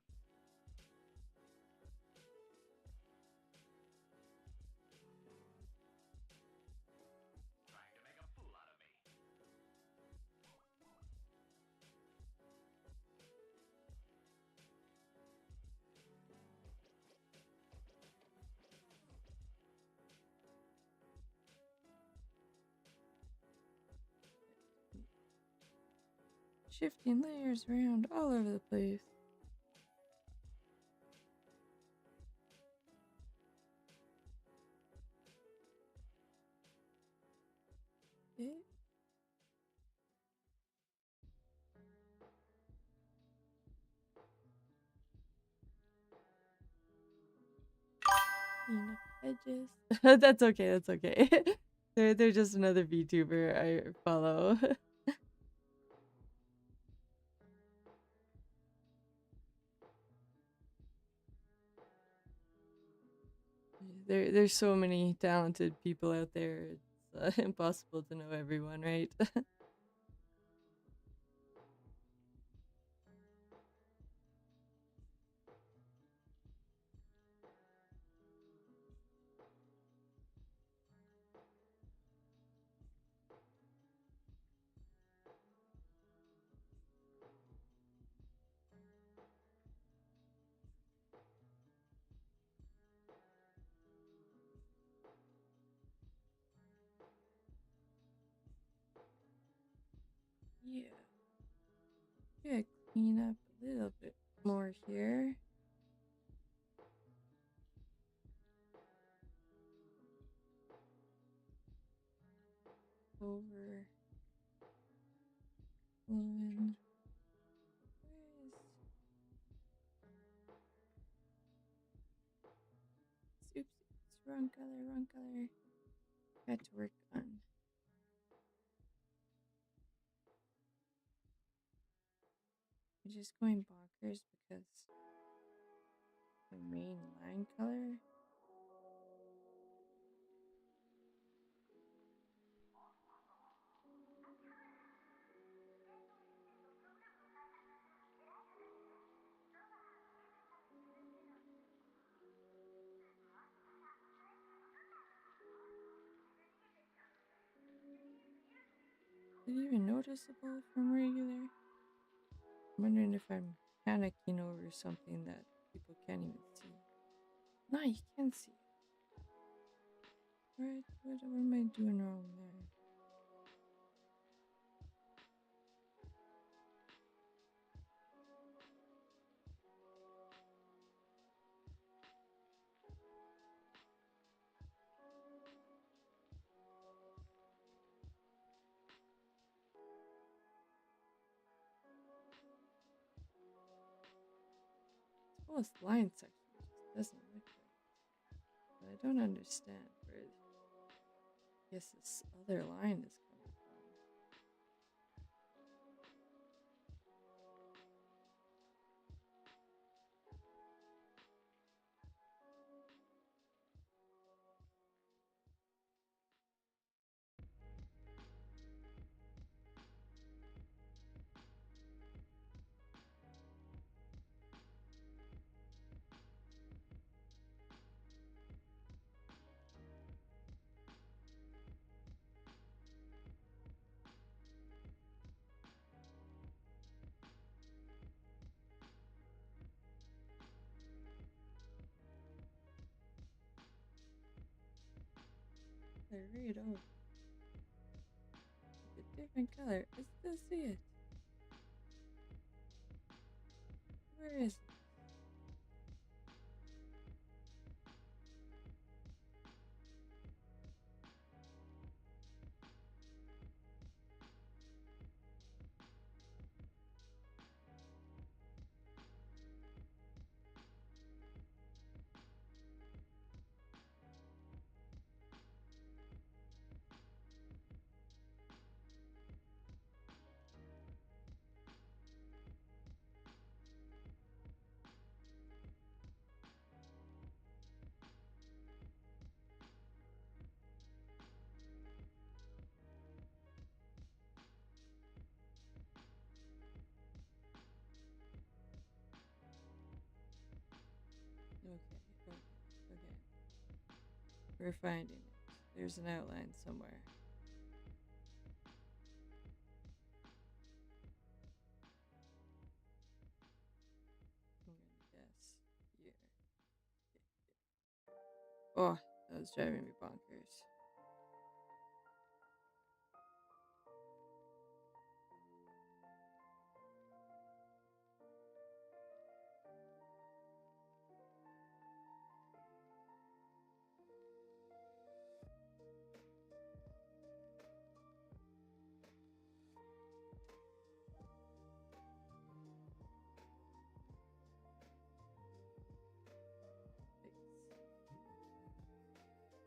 Shifting layers around all over the place. Okay. Clean up edges. That's okay, that's okay. They're just another VTuber I follow. There's so many talented people out there. It's impossible to know everyone, right? Yeah. Yeah, clean up a little bit more here. Over. Fluid. Where is. Oops, wrong color, wrong color. Got to work on. I'm just going bonkers because the main line color. Is it even noticeable from regular? I'm wondering if I'm panicking over something that people can't even see. No, you can see it. What am I doing wrong there? Well, this line section just doesn't look right. But I don't understand where I guess this other line is coming from. They're right over. It's a different color. I still see it. Where is it? Okay. We're finding it. There's an outline somewhere. I'm gonna guess here. Oh, that was driving me bonkers.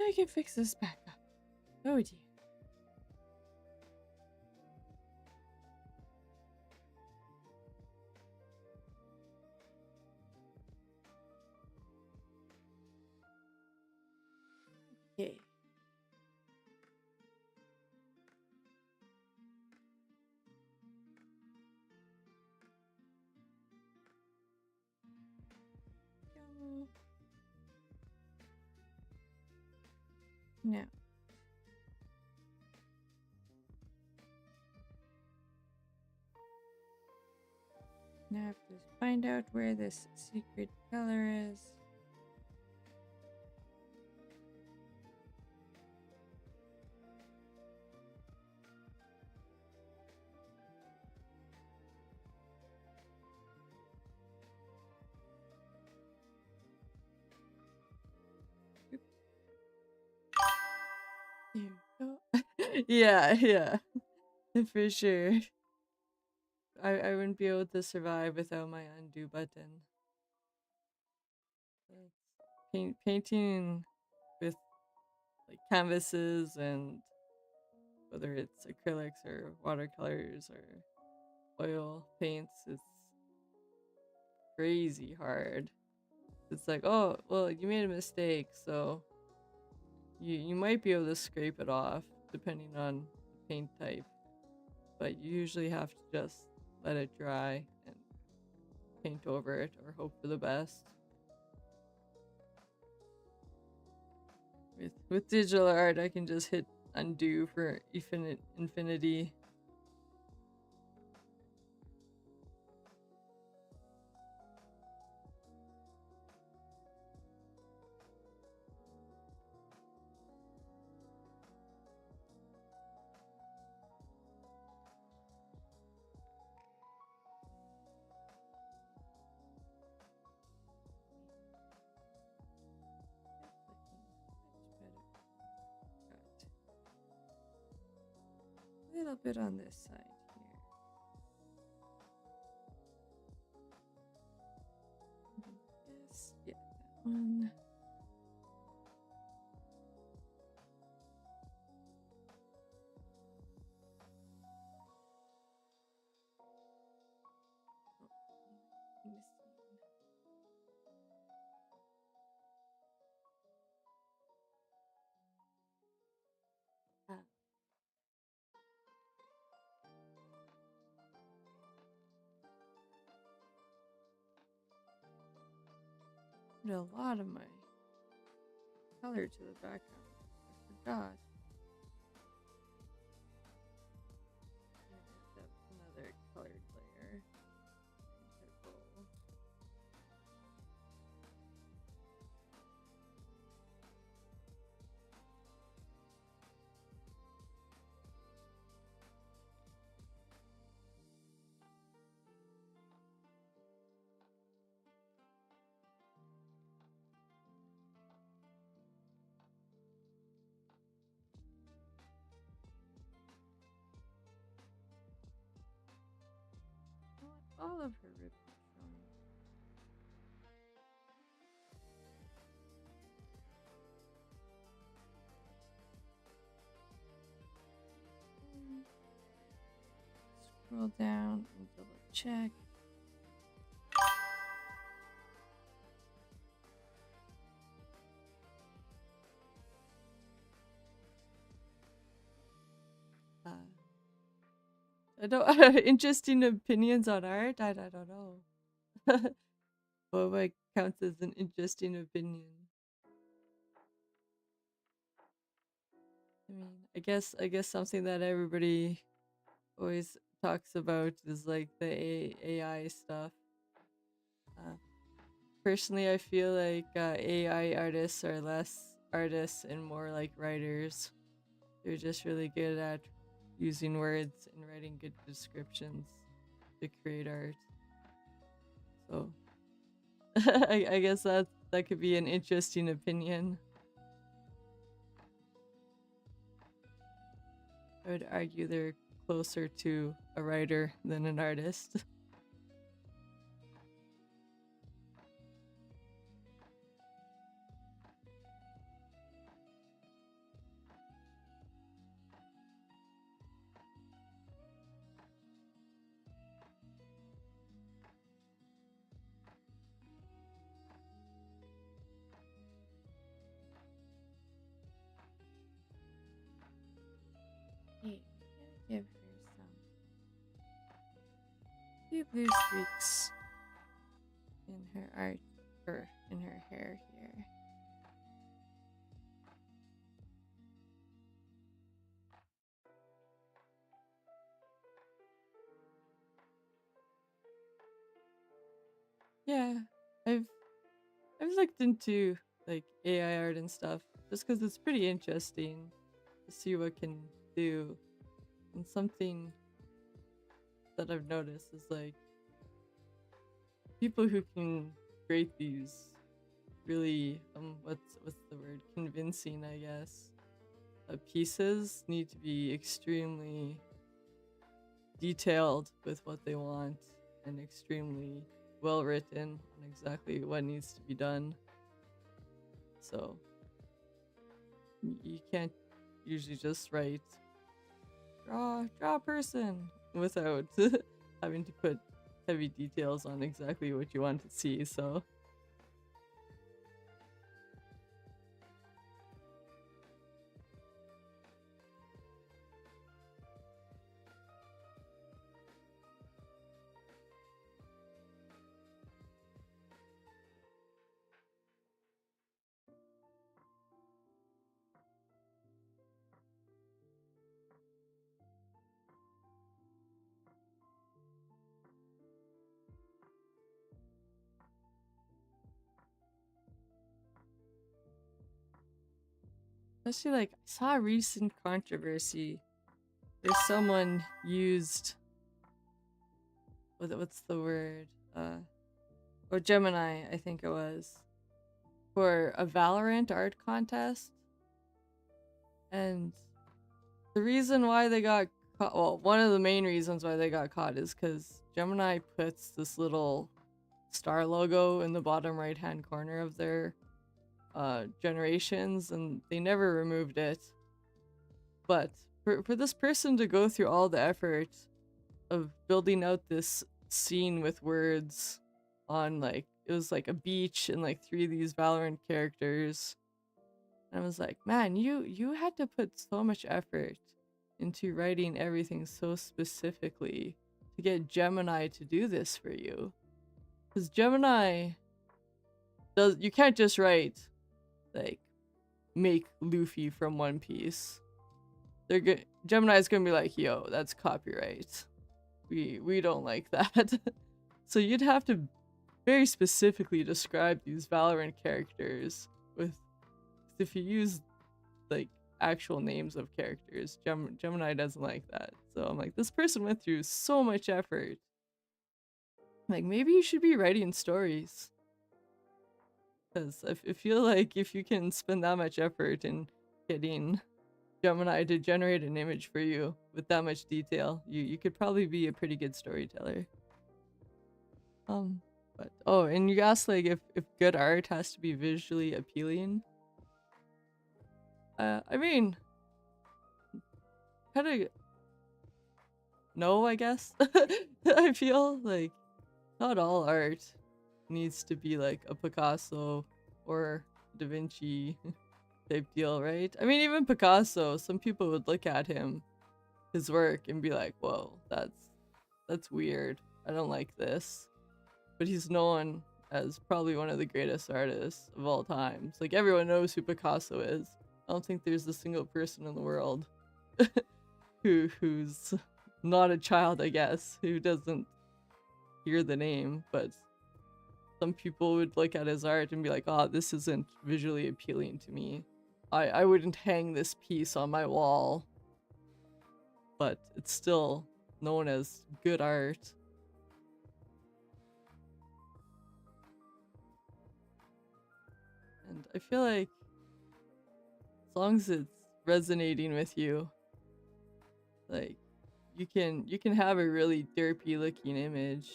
I can fix this back up. Oh dear. Okay. Go. Now. Now I have to find out where this secret color is. Oop. There we go. Yeah. For sure. I wouldn't be able to survive without my undo button. Painting with like canvases and whether it's acrylics or watercolors or oil paints, it's crazy hard. It's like, oh, well, you made a mistake, so you might be able to scrape it off depending on the paint type, but you usually have to just let it dry and paint over it or hope for the best. With digital art, I can just hit undo for infinity. A little bit on this side here. Yes, yeah, that one. Oh, missing. Ah, put a lot of my color to the background. I forgot. Another colored layer. Purple. I want all of her ribbons showing. Scroll down and double check. I don't interesting opinions on art. I don't know. What counts as an interesting opinion. I mean, I guess something that everybody always talks about is like the AI stuff. Uh, Personally, I feel like AI artists are less artists and more like writers. They're just really good at using words and writing good descriptions to create art. So I guess that could be an interesting opinion. I would argue they're closer to a writer than an artist. Hey, we gotta give her some few blue streaks in her art or in her hair here. Yeah, I've I've looked into like AI art and stuff just because it's pretty interesting to see what can do. And something that I've noticed is like people who can create these really what's the word, convincing, I guess, pieces need to be extremely detailed with what they want and extremely well written on exactly what needs to be done. So you can't usually just write draw a person without having to put heavy details on exactly what you want to see. So especially like I saw a recent controversy where someone used what's the word, or Gemini, I think it was, for a Valorant art contest. And the reason why they got caught, well, one of the main reasons why they got caught is because Gemini puts this little star logo in the bottom right hand corner of their generations, and they never removed it. But for this person to go through all the effort of building out this scene with words on, like, it was like a beach and like three of these Valorant characters, and I was like, man, you had to put so much effort into writing everything so specifically to get Gemini to do this for you. Because Gemini does, you can't just write like make Luffy from One Piece. They're good. Gemini's gonna be like, yo, that's copyright. We don't like that. So you'd have to very specifically describe these Valorant characters with, if you use like actual names of characters, Gemini doesn't like that. So I'm like, this person went through so much effort. Like, maybe you should be writing stories. Because I feel like if you can spend that much effort in getting Gemini to generate an image for you with that much detail, you could probably be a pretty good storyteller. But oh, and you asked like if good art has to be visually appealing. I mean, kind of no, I guess. I feel like not all art needs to be like a Picasso or Da Vinci type deal, right? I mean, even Picasso, some people would look at his work, and be like, "Whoa, that's weird. I don't like this." But he's known as probably one of the greatest artists of all times. Like everyone knows who Picasso is. I don't think there's a single person in the world who's not a child, I guess, who doesn't hear the name, but some people would look at his art and be like, oh, this isn't visually appealing to me. I wouldn't hang this piece on my wall. But it's still known as good art. And I feel like as long as it's resonating with you, like you can have a really derpy looking image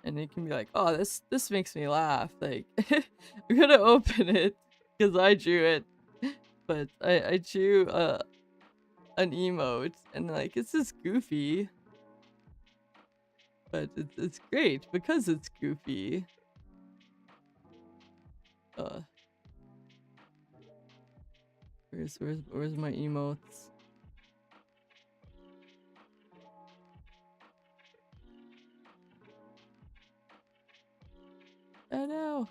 and it can be like, oh, this makes me laugh. Like I'm gonna open it because I drew it, but I drew an emote and like it's just goofy, but it's great because it's goofy. Uh, where's my emotes? Oh no!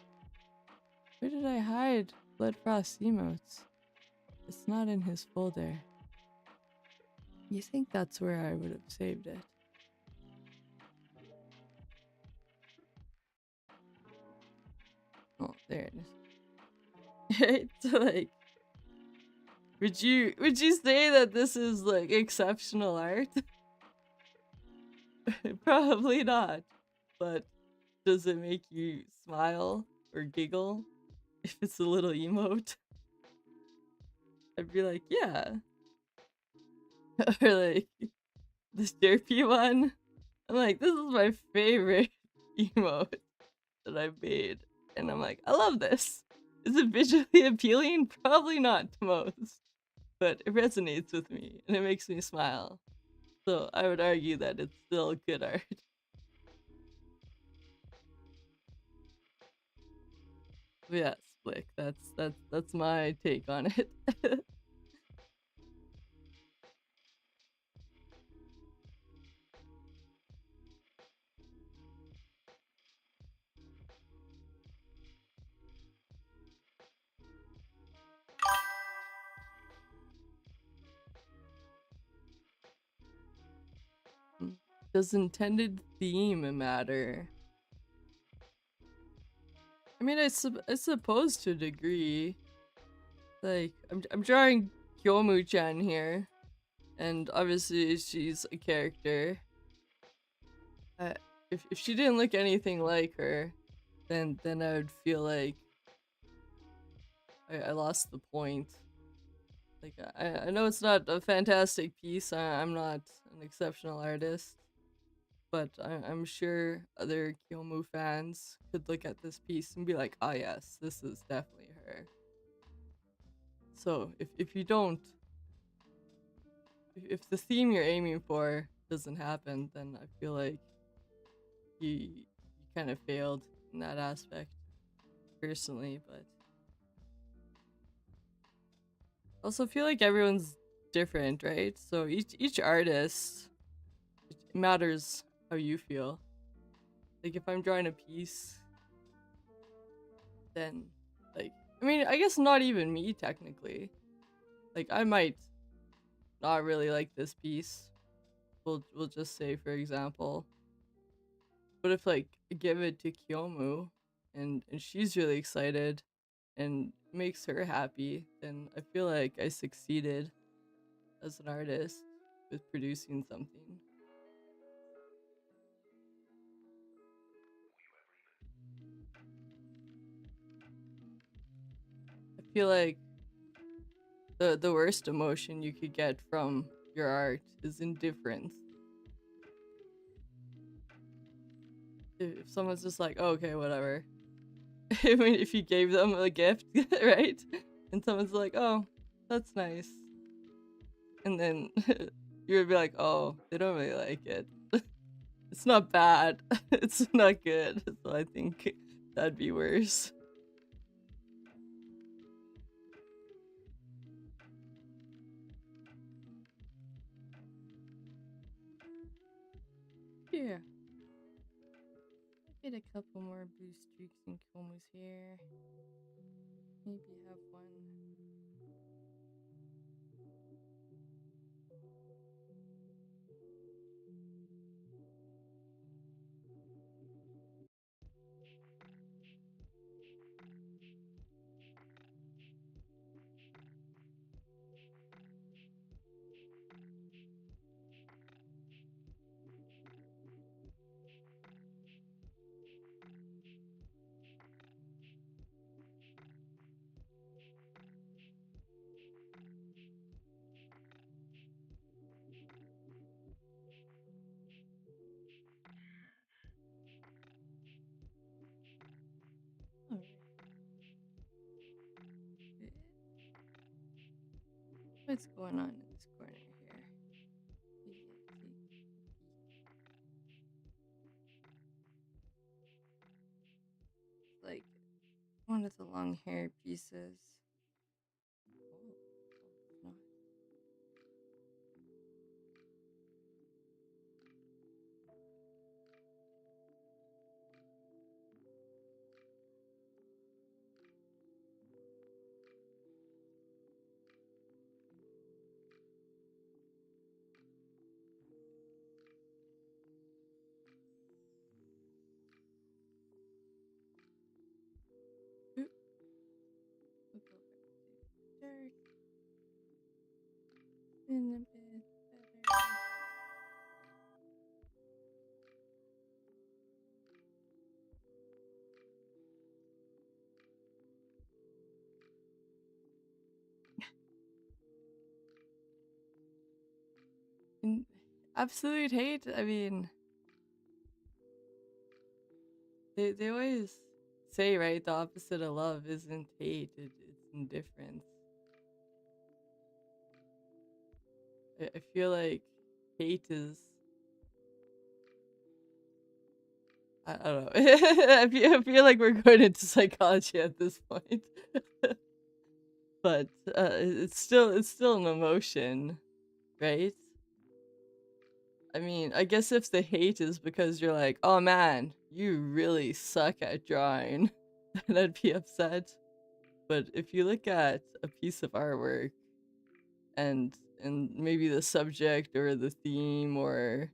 Where did I hide Blood Frost emotes? It's not in his folder. You think that's where I would have saved it? Oh, there it is. It's like, would you say that this is like exceptional art? Probably not. But does it make you smile or giggle if it's a little emote? I'd be like, yeah. Or like this derpy one. I'm like, this is my favorite emote that I've made. And I'm like, I love this. Is it visually appealing? Probably not to most. But it resonates with me and it makes me smile. So I would argue that it's still good art. Yeah, Slick. That's my take on it. Does intended theme matter? I mean, I suppose to a degree. Like, I'm drawing Kyomu-chan here, and obviously she's a character. Uh, if she didn't look anything like her, then I would feel like I lost the point. Like I know it's not a fantastic piece. I'm not an exceptional artist, but I'm sure other Kyomu fans could look at this piece and be like, "Ah, yes, this is definitely her." So if you don't, if the theme you're aiming for doesn't happen, then I feel like you kind of failed in that aspect, personally. But also feel like everyone's different, right? So each artist, it matters how you feel. Like if I'm drawing a piece, then like I mean I guess not even me technically. Like I might not really like this piece. We'll just say for example. But if like I give it to Kyomu and she's really excited and makes her happy, then I feel like I succeeded as an artist with producing something. I feel like the worst emotion you could get from your art is indifference. If someone's just like, oh, okay, whatever. I mean, if you gave them a gift, right? And someone's like, oh, that's nice. And then you would be like, oh, they don't really like it. It's not bad. It's not good. So I think that'd be worse. Yeah. get a couple more blue streaks in Kyomu's hair. Maybe have one. Alright. What's going on in this corner here? We get to take a peek. It's like one of the long hair pieces. Oh, it's not. Oop. We'll go back to dirt. In a bit better. Absolute hate. I mean, they always say, right, the opposite of love isn't hate, it's indifference. I feel like hate is, I don't know. I feel like we're going into psychology at this point. But it's still an emotion, right? I mean, I guess if the hate is because you're like, oh man, you really suck at drawing, then I'd be upset. But if you look at a piece of artwork and maybe the subject or the theme or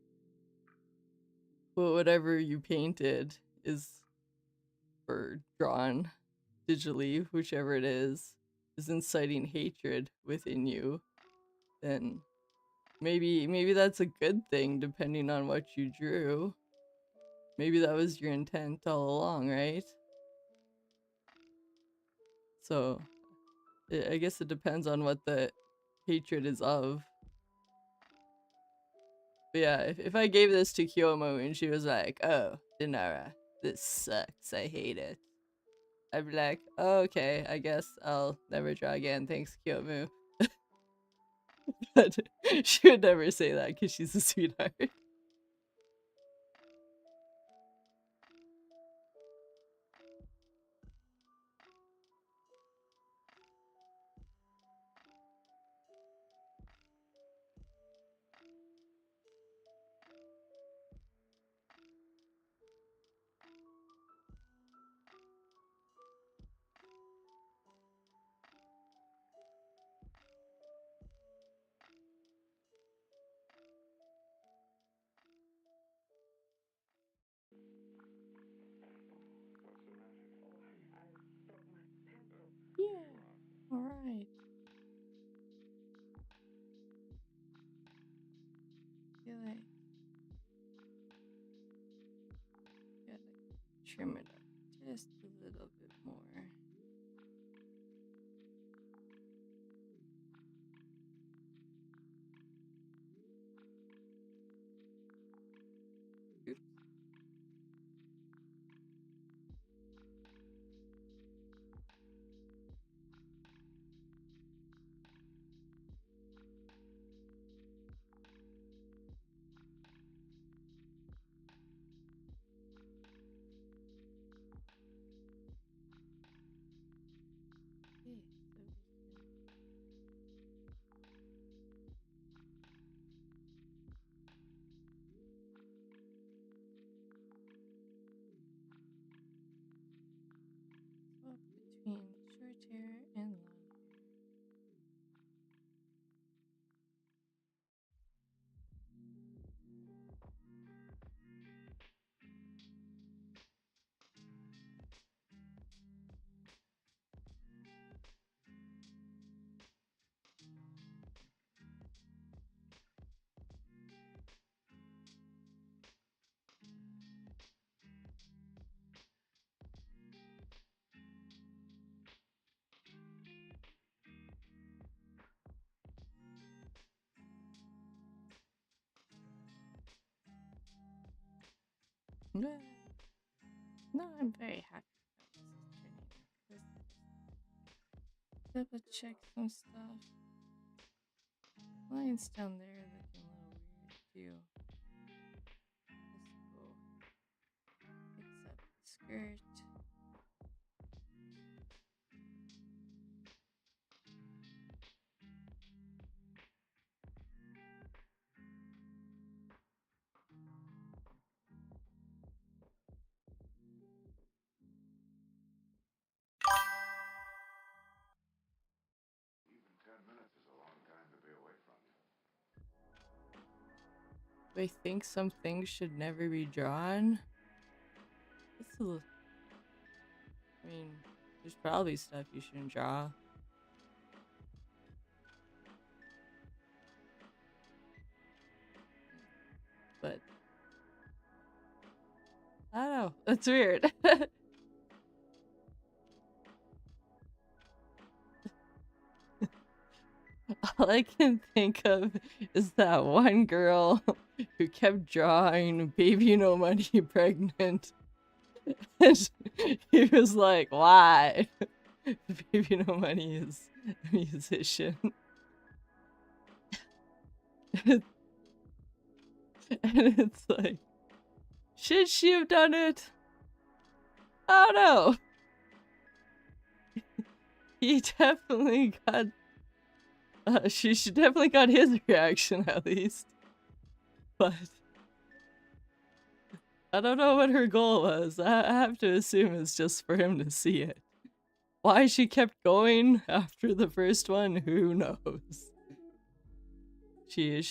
whatever you painted is, or drawn digitally, whichever it is inciting hatred within you, then maybe that's a good thing depending on what you drew. Maybe that was your intent all along, right? So I guess it depends on what the hatred is of. But yeah, if I gave this to Kyomo and she was like, oh, Dinara, this sucks, I hate it, I'd be like, oh, okay, I guess I'll never draw again, thanks, Kyomu. But she would never say that because she's a sweetheart. Yeah, alright. I feel like gotta trim it up just a little bit more. Oops. Okay, so we can hair and long hair. No, I'm very happy how this is turning out. Double check some stuff. Line's down there looking a little weird too. Let's go fix up the skirt.
Even 10 minutes is a long time to be away from you.
I think some things should never be drawn. It's a little, I mean, there's probably stuff you shouldn't draw. But I don't know. That's weird. All I can think of is that one girl who kept drawing baby no money pregnant. And he was like, why? Baby no money is a musician. And it's like, should she have done it? I don't know. He definitely got she definitely got his reaction at least. But I don't know what her goal was. I have to assume it's just for him to see it. Why she kept going after the first one, who knows? She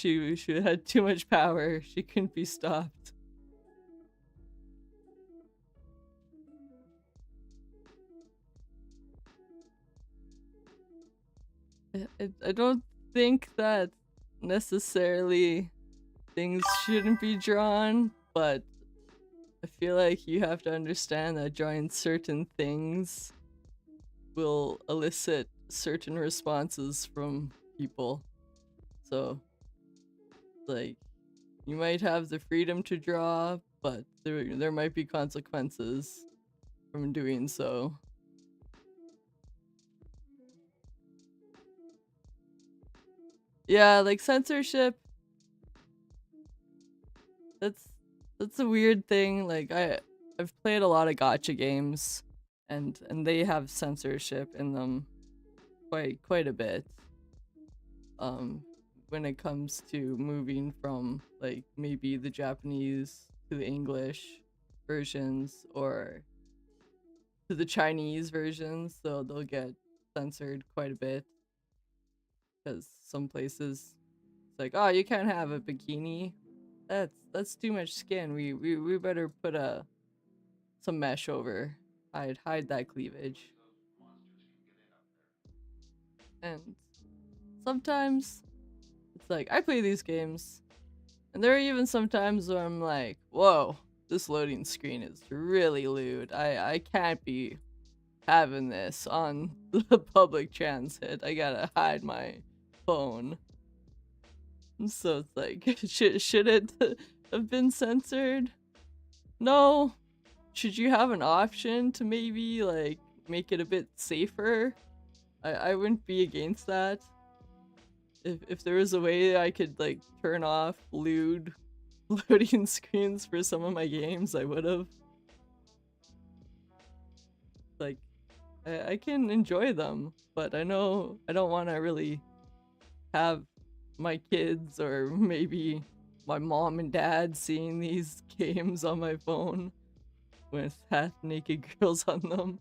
had too much power. She couldn't be stopped. I don't think that necessarily things shouldn't be drawn, but I feel like you have to understand that drawing certain things will elicit certain responses from people. So, like, you might have the freedom to draw, but there might be consequences from doing so. Yeah, like censorship. That's a weird thing. Like I've played a lot of gacha games, and they have censorship in them quite a bit. When it comes to moving from like maybe the Japanese to the English versions or to the Chinese versions, so they'll get censored quite a bit because some places it's like, oh, you can't have a bikini. That's too much skin. We better put some mesh over. Hide that cleavage. And sometimes it's like I play these games, and there are even some times where I'm like, whoa, this loading screen is really lewd. I can't be having this on the public transit. I gotta hide my phone. So it's like, should it have been censored? No. Should you have an option to maybe like make it a bit safer? I wouldn't be against that. If there was a way I could like turn off lewd loading screens for some of my games, I would have. Like, I can enjoy them, but I know I don't want to really have my kids or maybe my mom and dad seeing these games on my phone with half naked girls on them.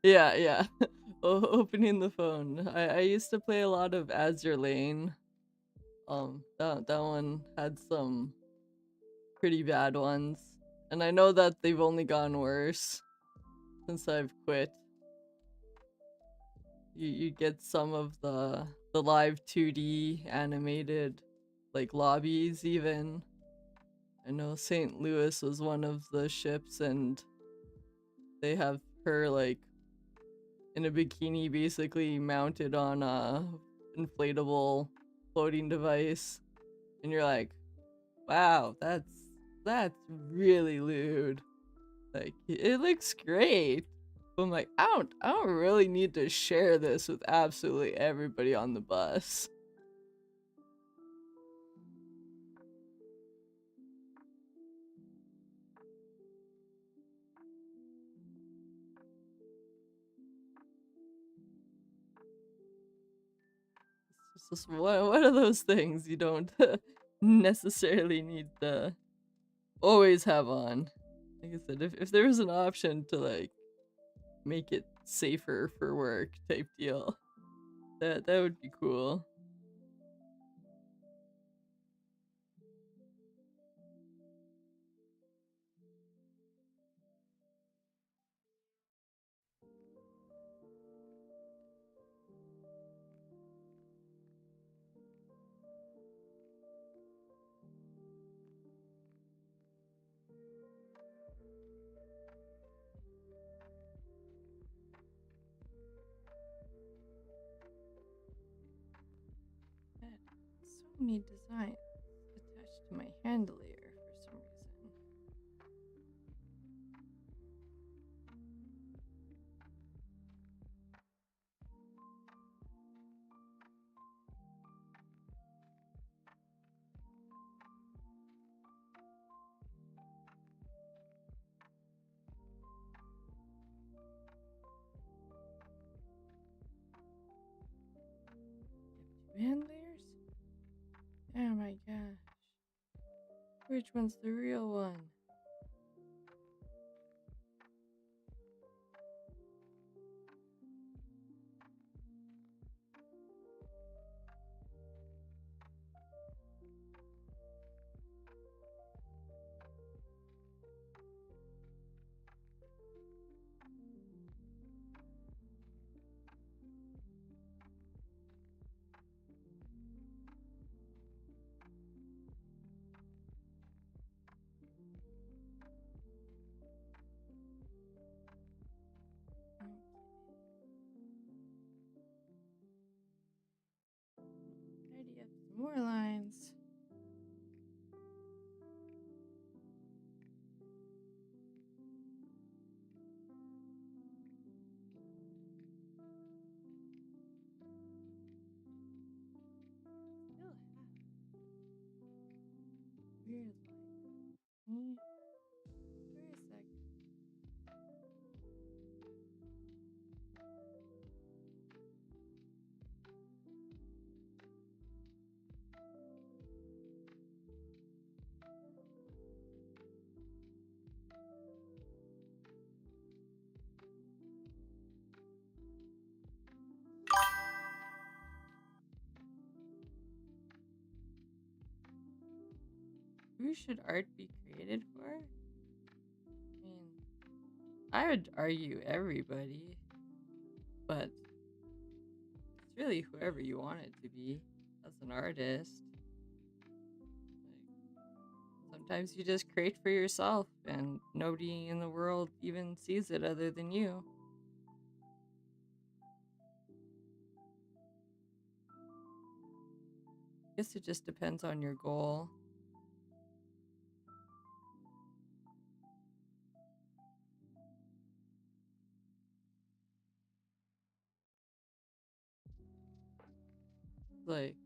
Yeah, yeah. Opening the phone. I used to play a lot of Azure Lane. That one had some pretty bad ones, and I know that they've only gotten worse since I've quit. You get some of the live 2D animated like lobbies even. I know St. Louis was one of the ships, and they have her like in a bikini basically mounted on a inflatable floating device, and you're like, wow, that's really lewd. Like it looks great. But I'm like, I don't really need to share this with absolutely everybody on the bus. It's just one of those things you don't necessarily need to always have on. Like I said, if there was an option to like make it safer for work type deal, that would be cool. Had so many designs attached to my handler for some reason. You have two handlers? Oh my gosh. Which one's the real one? Tidy up some more lines. Still have weird lines. Wait a sec. Who should art be created for? I mean, I would argue everybody, but it's really whoever you want it to be as an artist. Like, sometimes you just create for yourself and nobody in the world even sees it other than you. I guess it just depends on your goal. Like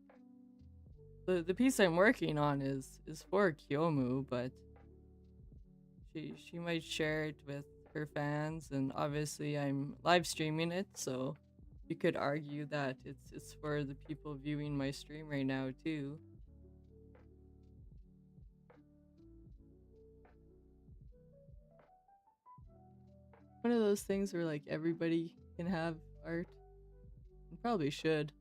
the piece I'm working on is for Kyomu, but she might share it with her fans, and obviously I'm live streaming it, so you could argue that it's for the people viewing my stream right now too. one of those things where like everybody can have art? And probably should.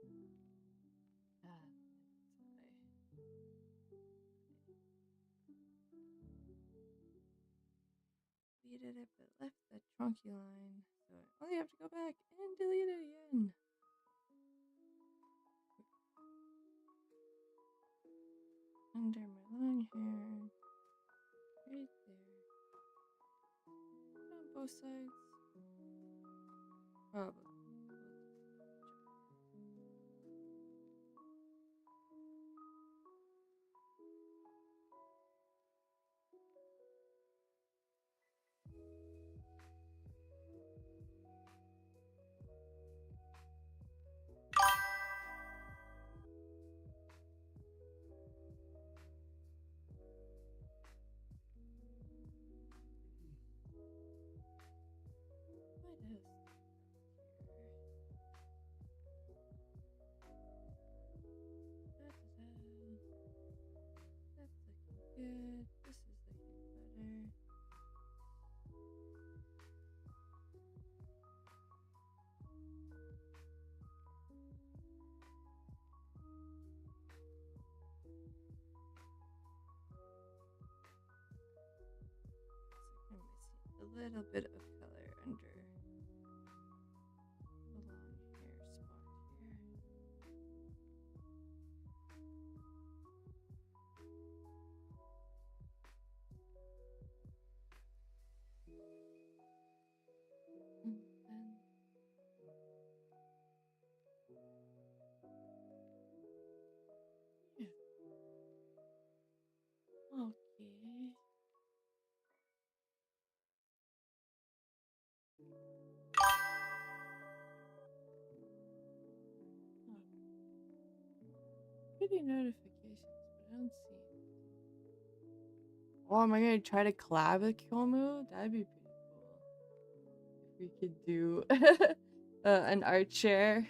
Oh my. Ah, deleted it, but left the trunky line, so I only have to go back and delete it again. Under my long hair, right there, on both sides, probably. My desk. That's looking good. This is looking better. Looks like I'm missing a little bit of color under the long hair spot here. And then yeah. Okay. Huh. Getting notifications, but I don't see it. Oh, am I gonna try to collab with Kyomu? That'd be pretty cool. If we could do an art share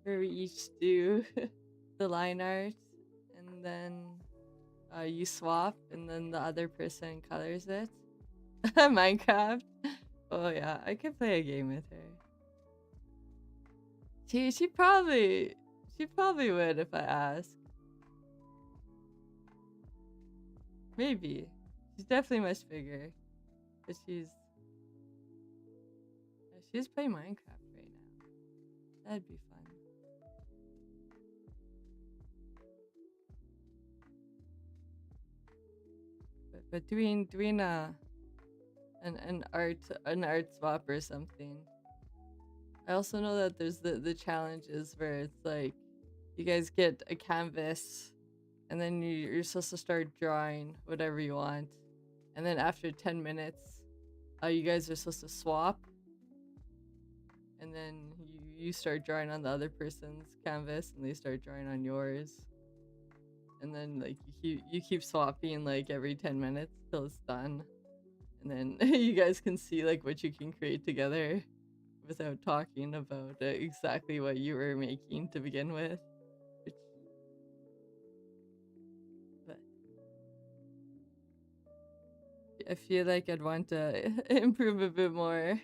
where we each do the line art and then you swap and then the other person colors it. Minecraft. Oh yeah, I could play a game with her. She probably would if I asked. Maybe. She's definitely much bigger. But she's playing Minecraft right now. That'd be fun. But doing an art swap or something. I also know that there's the challenges where it's like you guys get a canvas and then you're supposed to start drawing whatever you want. And then after 10 minutes, you guys are supposed to swap. And then you start drawing on the other person's canvas and they start drawing on yours. And then like you keep swapping like every 10 minutes till it's done. And then you guys can see like what you can create together without talking about exactly what you were making to begin with. But I feel like I'd want to improve a bit more.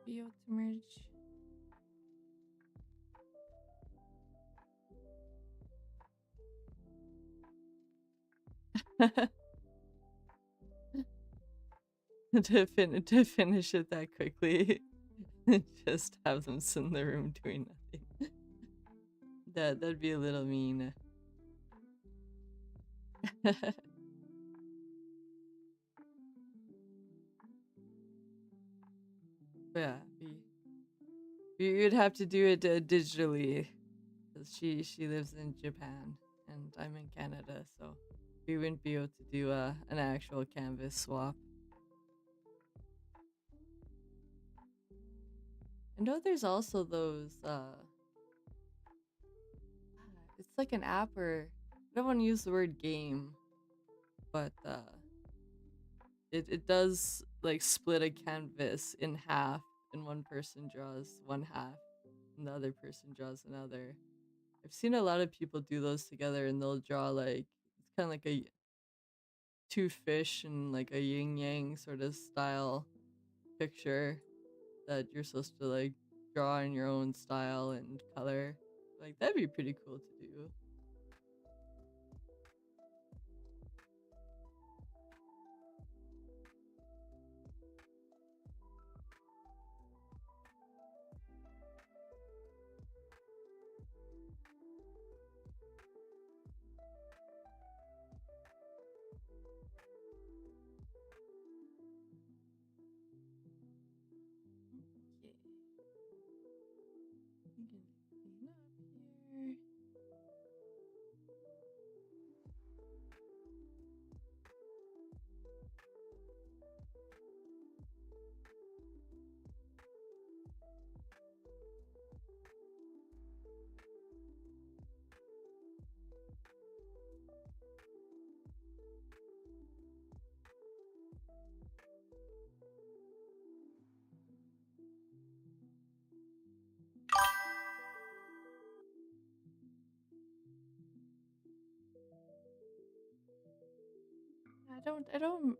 VO to merge. To finish it that quickly. Just have them sit in the room doing nothing. That'd be a little mean. Yeah, you'd have to do it digitally, because she lives in Japan and I'm in Canada, so we wouldn't be able to do an actual canvas swap. I know there's also those it's like an app where I don't want to use the word game, but it does like split a canvas in half, and one person draws one half and the other person draws another. I've seen a lot of people do those together, and they'll draw like it's kind of like a two fish and like a yin yang sort of style picture that you're supposed to like draw in your own style and color. Like that'd be pretty cool to do. Okay. I'm gonna clean up here.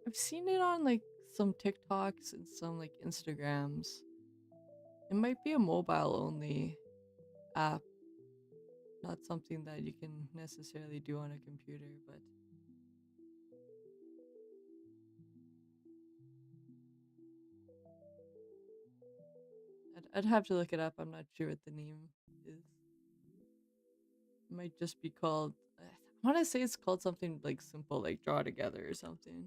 I've seen it on like some TikToks and some like Instagrams. It might be a mobile only app, not something that you can necessarily do on a computer, but I'd have to look it up. I'm not sure what the name is. It might just be called, I want to say it's called something like simple, like Draw Together or something.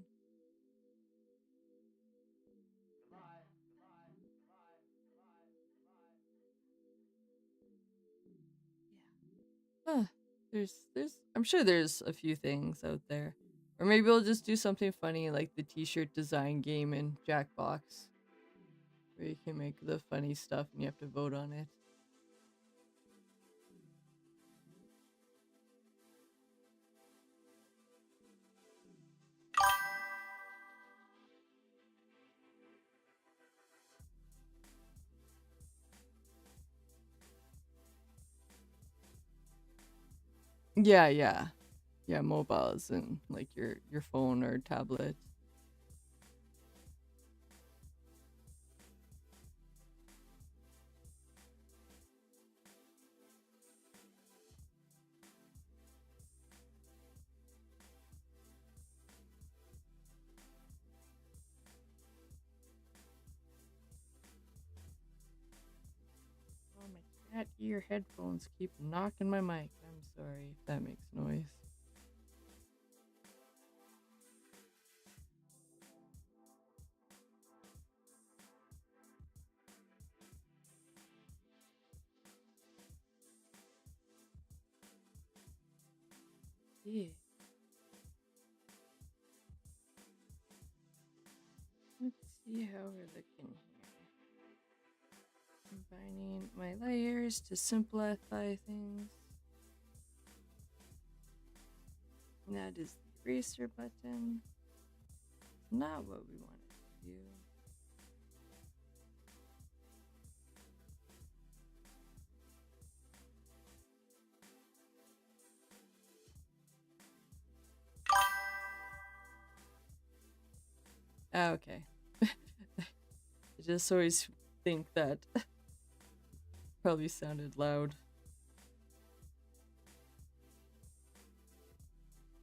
Huh. I'm sure there's a few things out there. Or maybe we'll just do something funny like the t-shirt design game in Jackbox, where you can make the funny stuff and you have to vote on it. Yeah, yeah. Yeah, mobiles and like your phone or tablet. Oh, my cat ear headphones keep knocking my mic. I'm sorry if that makes noise. Yeah. Let's see how we're looking here. Combining my layers to simplify things. And that is the eraser button. Not what we wanted to do. Okay. It just always think that probably sounded loud.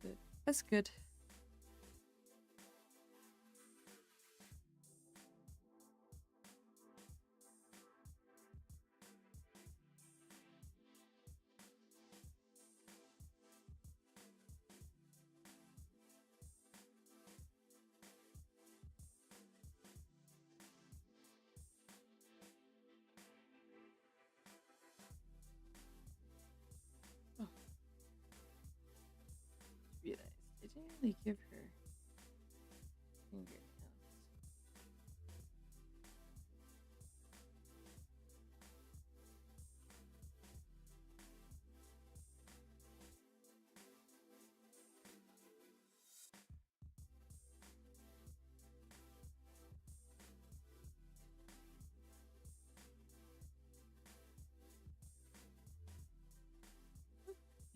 But that's good. Oh, realized I didn't really give her fingernails.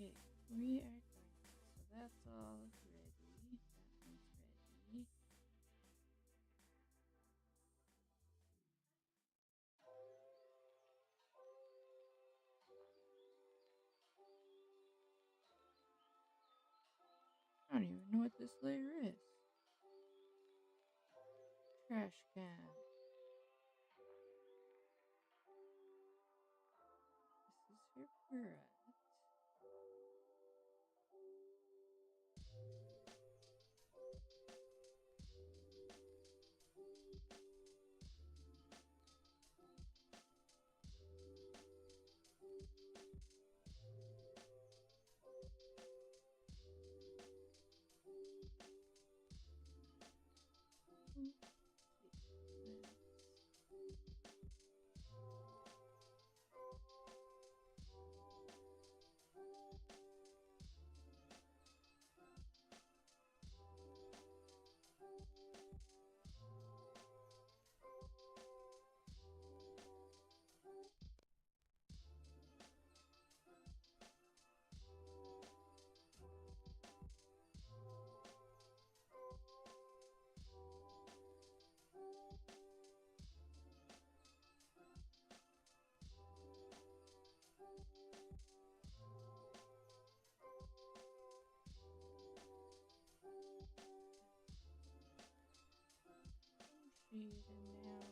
Okay, we are going. So that's all ready. That one's ready. I don't even know what this layer is. Trash can. This is your bread. Shade and now.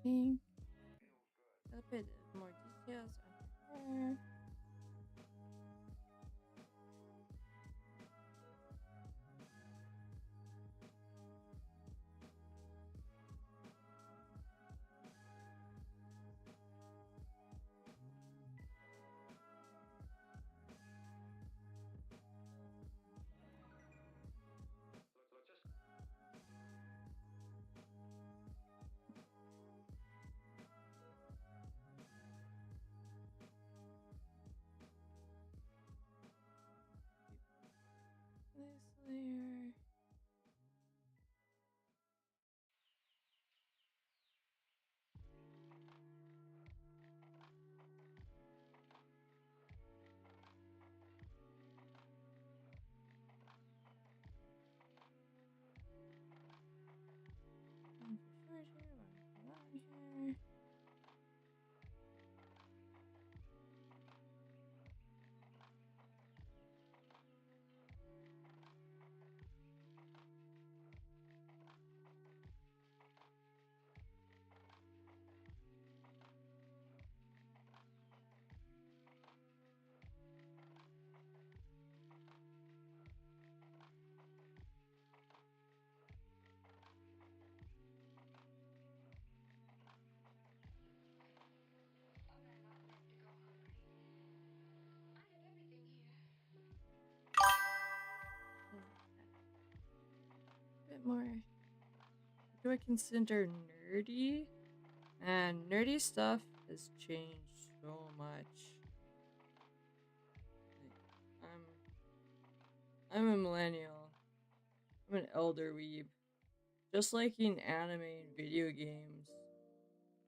think a bit more details on her. This layer. One for shorter, one for longer. A bit more. Do I consider nerdy? And nerdy stuff has changed so much. Like, I'm a millennial. I'm an elder weeb. Just liking anime and video games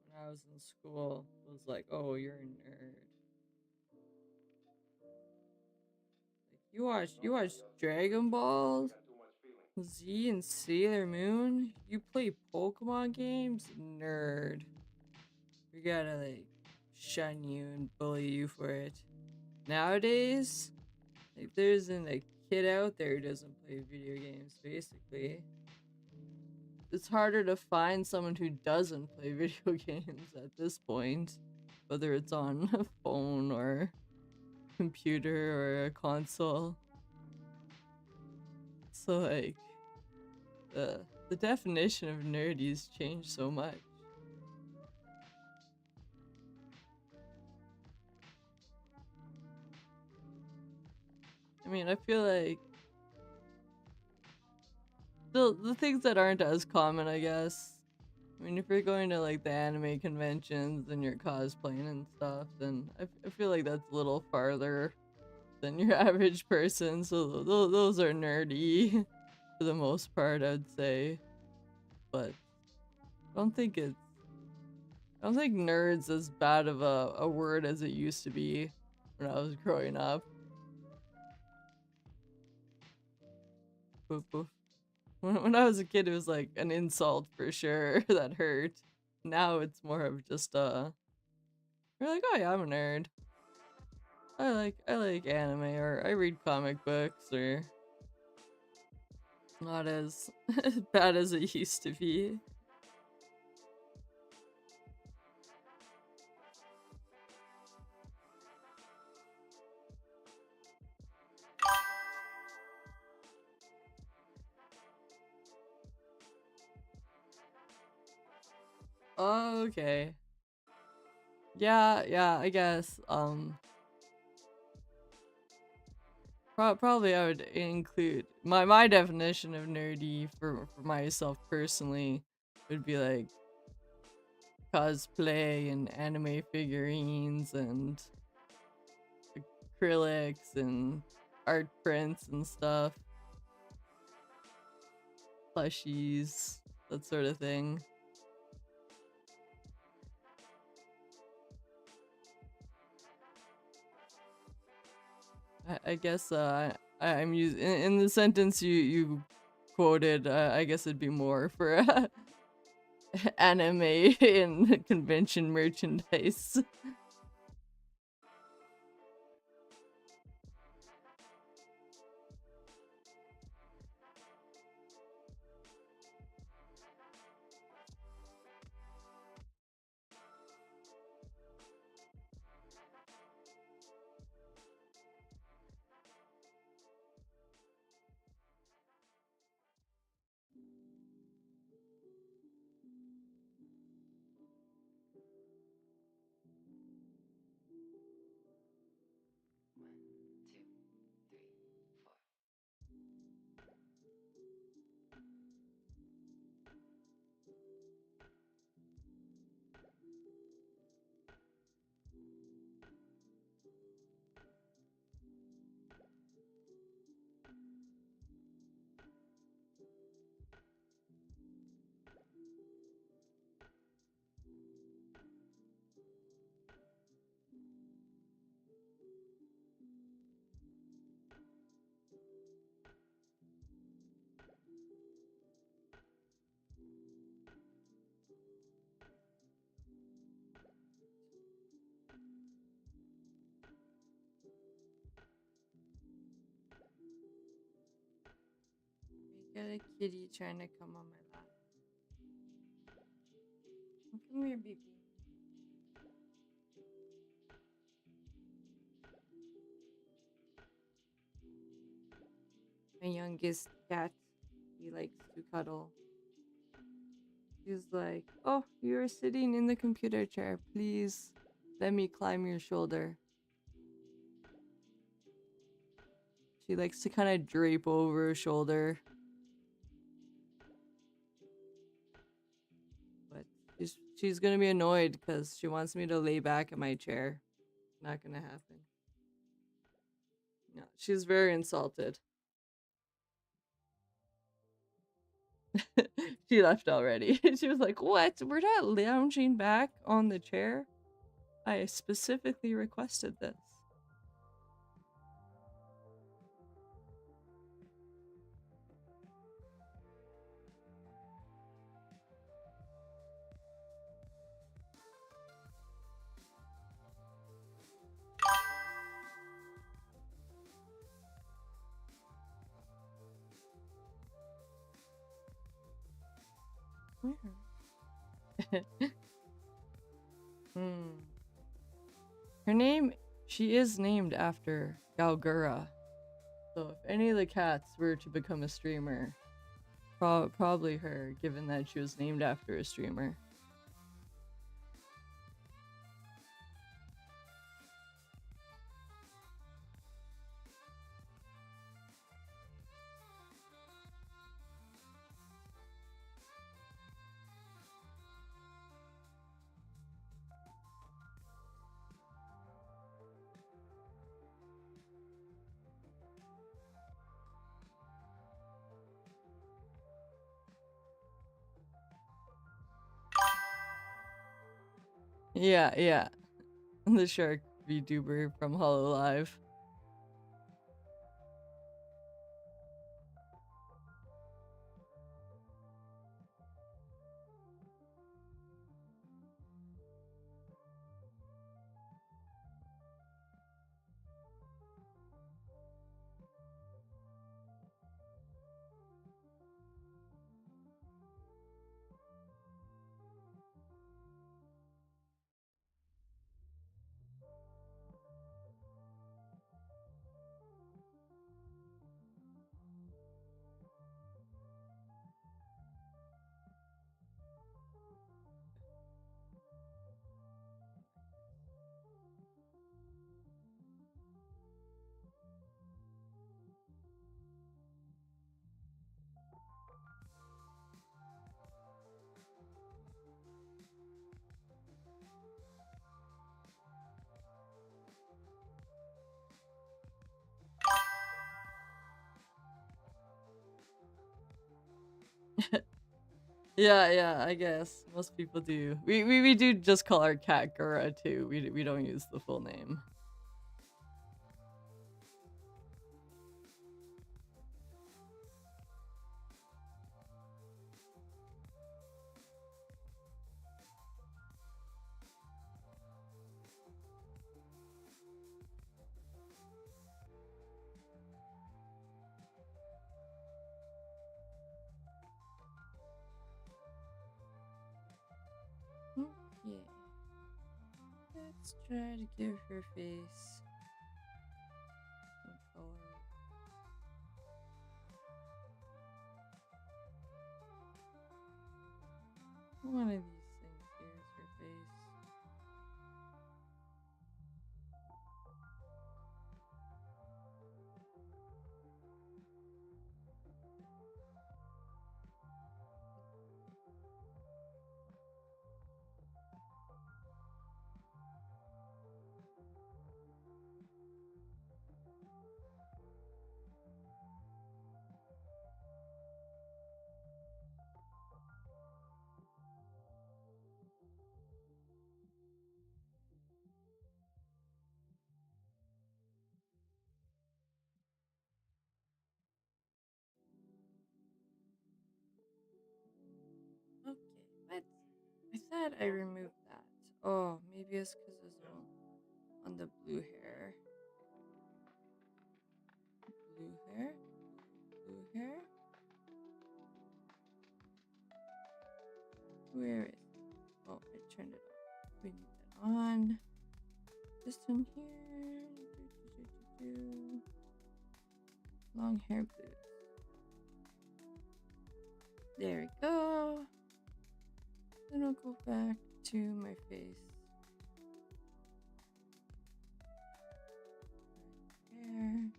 when I was in school was like, oh, you're a nerd. Like you watch Dragon Ball Z and Sailor Moon? You play Pokemon games? Nerd. We gotta like shun you and bully you for it. Nowadays, like there isn't a kid out there who doesn't play video games, basically. It's harder to find someone who doesn't play video games at this point, whether it's on a phone or computer or a console. So like the definition of nerdy's changed so much. I mean, I feel like the things that aren't as common, I guess. I mean, if you're going to like the anime conventions and you're cosplaying and stuff, then I feel like that's a little farther than your average person. So those are nerdy for the most part, I'd say. But I don't think nerd's as bad of a word as it used to be when I was growing up. When I was a kid, it was like an insult for sure that hurt. Now it's more of just you're like, oh yeah, I'm a nerd. I like anime or I read comic books or not as bad as it used to be. Oh, okay. Yeah, I guess. Probably I would include my definition of nerdy for myself personally would be like cosplay and anime figurines and acrylics and art prints and stuff, plushies, that sort of thing. I guess I'm using in the sentence you quoted. I guess it'd be more for anime and convention merchandise. got a kitty trying to come on my lap. Come here, baby. My youngest cat, he likes to cuddle. He's like, "Oh, you're sitting in the computer chair. Please let me climb your shoulder." She likes to kind of drape over her shoulder. But she's gonna be annoyed because she wants me to lay back in my chair. Not gonna happen. No, she's very insulted. She left already. She was like, "What? We're not lounging back on the chair? I specifically requested this." Hmm. Her name, she is named after Galgura. So if any of the cats were to become a streamer, probably her, given that she was named after a streamer. Yeah, yeah. The shark VTuber from Hololive. Yeah, yeah, I guess. Most people do. We do just call our cat Gura too. We don't use the full name. Okay. Let's try to give her face some color. One of these things here is her face. Okay, what? I thought I removed that. Oh, maybe it's because it was on the blue hair. Blue hair? Blue hair? Where is it? Oh, I turned it off. We need that on. This one here. Long hair boots. There we go. Then I'll go back to my face. Hair.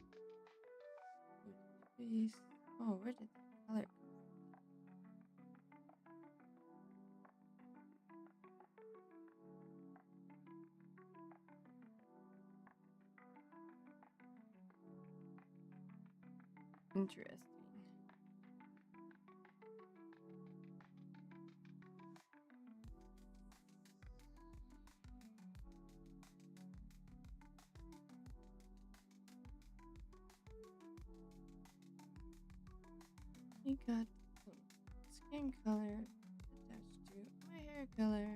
Face. Oh, where did that color go? Interesting. I got some skin color attached to my hair color.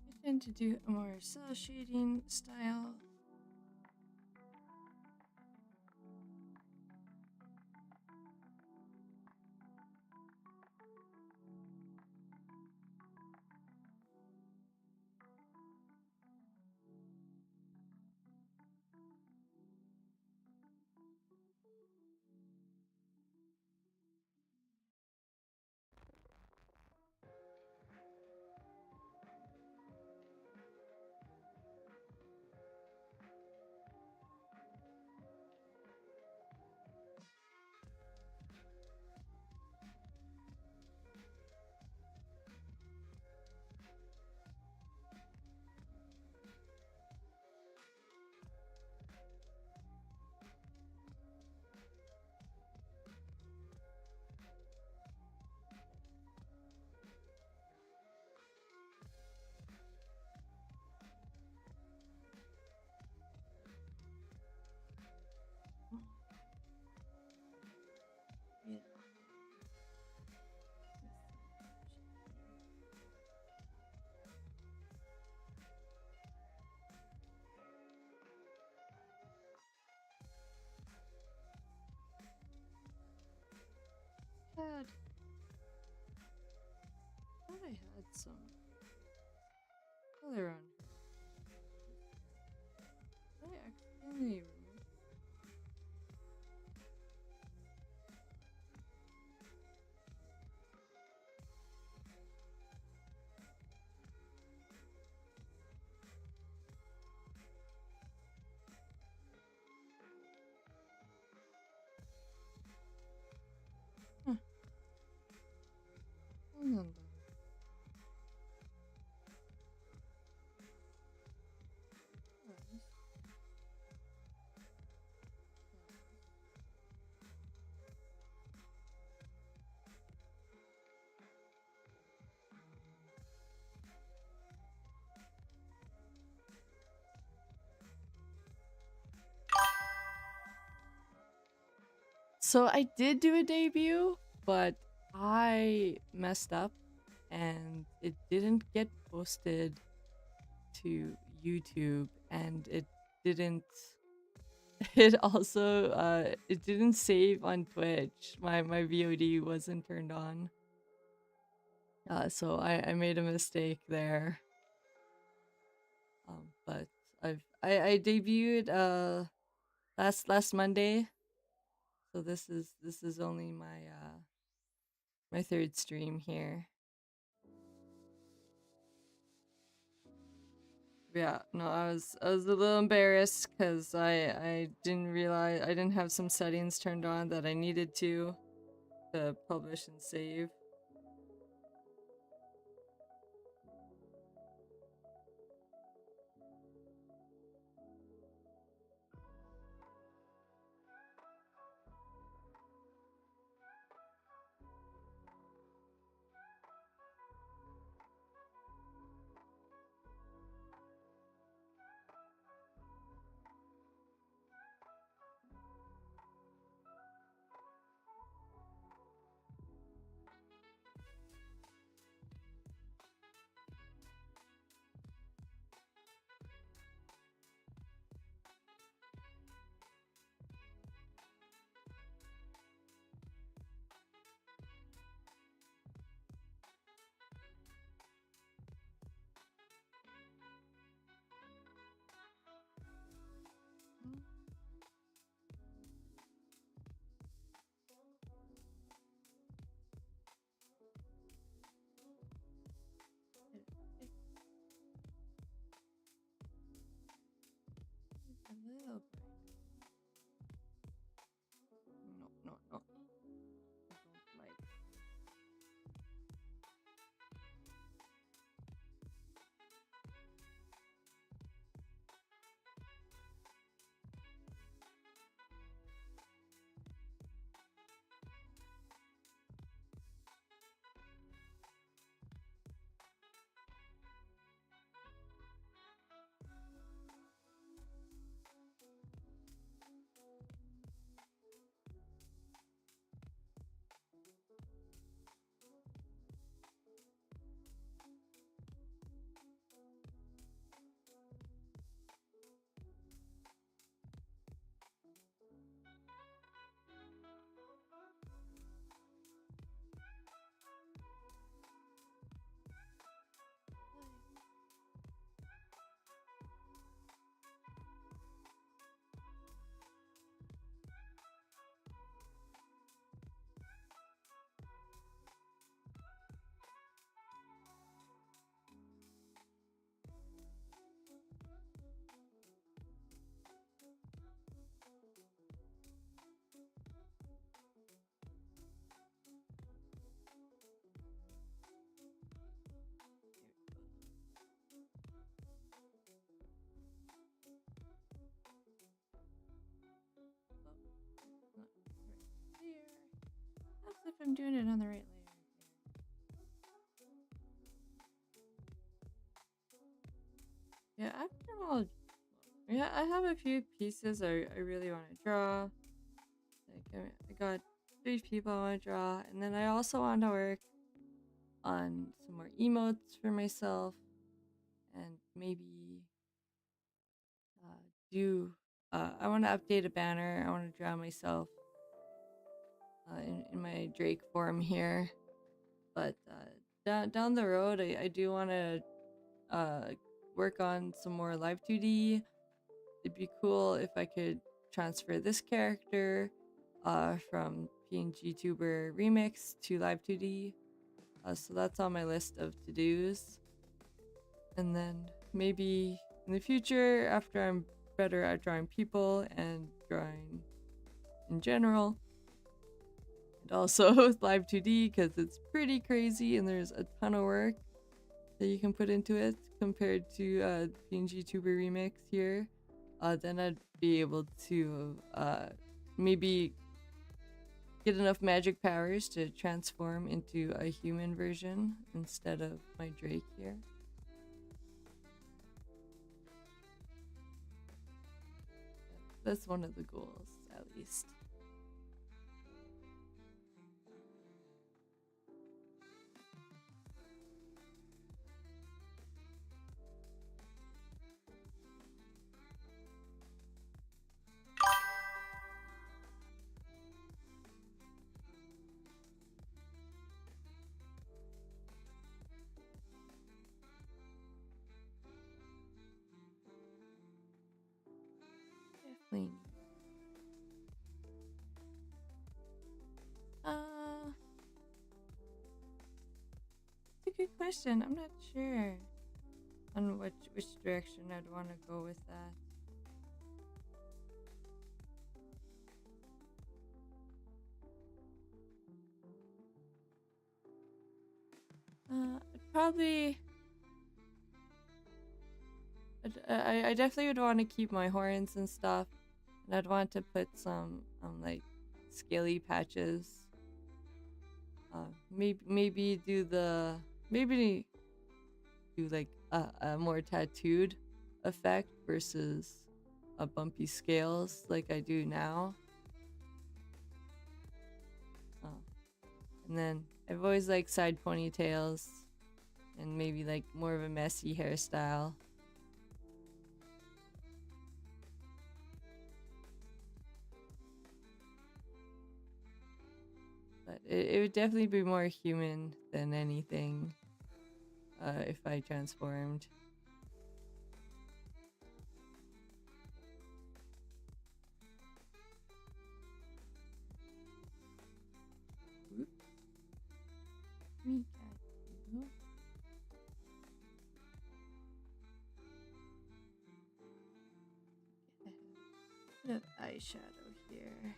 I tend to do a more cell shading style. Yeah. Had thought I had some color on her. Did I accidentally remove? Huh. Hold on. So I did do a debut, but I messed up and it didn't get posted to YouTube, and it didn't it also it didn't save on Twitch. My VOD wasn't turned on. So I made a mistake there. But I debuted last Monday. So this is only my third stream here. Yeah, no, I was a little embarrassed because I didn't realize I didn't have some settings turned on that I needed to publish and save. if I'm doing it on the right layer. Yeah, after all, yeah, I have a few pieces I really want to draw. Like I got 3 people I want to draw, and then I also want to work on some more emotes for myself, and maybe do. I want to update a banner. I want to draw myself in my Drake form here, but down the road, I do want to work on some more live 2D. It'd be cool if I could transfer this character from PNG Tuber Remix to live 2D. So that's on my list of to-dos. And then maybe in the future, after I'm better at drawing people and drawing in general, and also live 2D because it's pretty crazy and there's a ton of work that you can put into it compared to PNG Tuber Remix here, then I'd be able to maybe get enough magic powers to transform into a human version instead of my Drake here. That's one of the goals, at least. Definitely. It's a good question. I'm not sure on which direction I'd want to go with that. I'd probably. I definitely would want to keep my horns and stuff, and I'd want to put some like scaly patches. Maybe do like a more tattooed effect versus a bumpy scales like I do now. And then I've always liked side ponytails and maybe like more of a messy hairstyle. But it would definitely be more human than anything if I transformed. Oop. Me got you. A bit of eyeshadow here.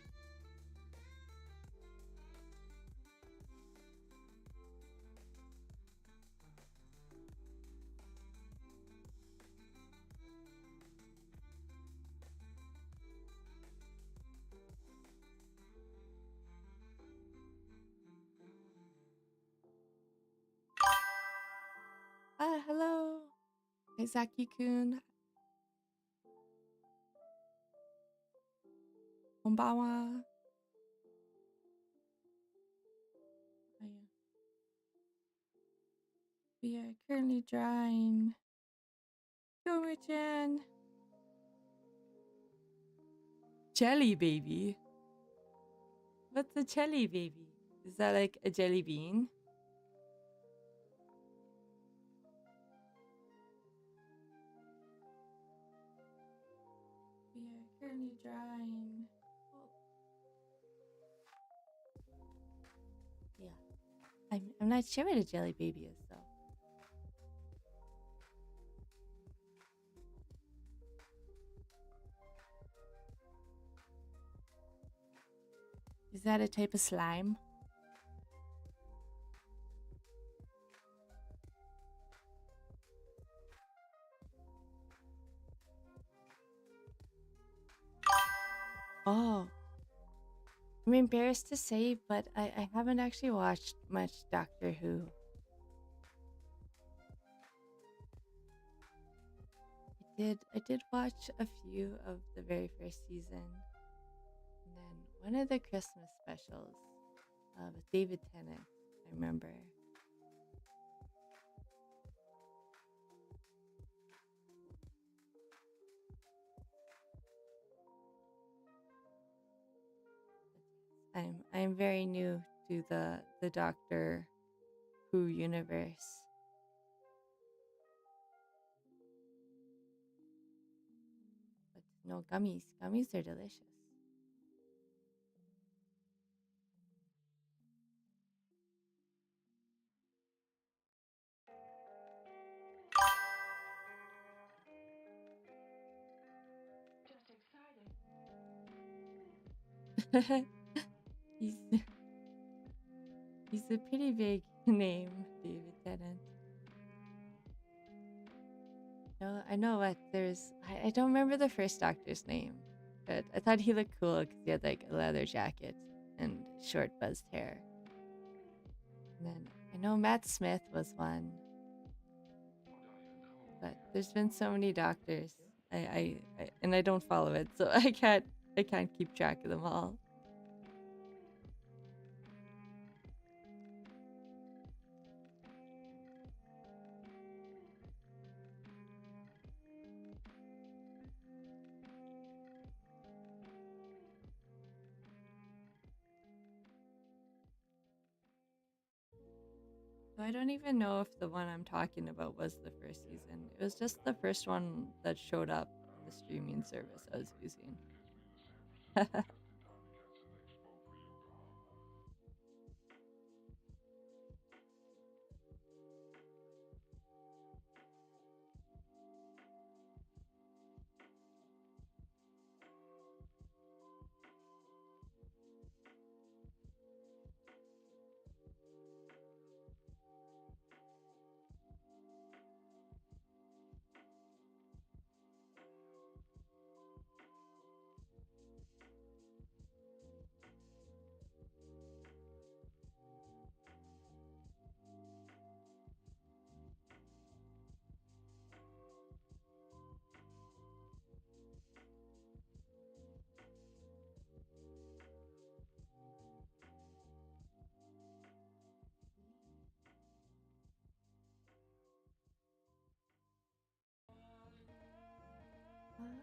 Hello. Izaki-kun. Konbanwa. We are currently drawing Kyomu-chan. Jelly baby? What's a jelly baby? Is that like a jelly bean? We are currently drawing. Yeah. I'm not sure what a jelly baby is though. Is that a type of slime? Oh. I'm embarrassed to say, but I haven't actually watched much Doctor Who. I did watch a few of the very first season, and then one of the Christmas specials with David Tennant. I remember. I'm very new to the Doctor Who universe. But no, gummies. Gummies are delicious. he's he's a pretty big name, David Tennant. No, I know what I don't remember the first Doctor's name, but I thought he looked cool because he had like a leather jacket and short buzzed hair. And then I know Matt Smith was one, but there's been so many Doctors. And I don't follow it, so I can't keep track of them all. So I don't even know if the one I'm talking about was the first season. It was just the first one that showed up in the streaming service I was using.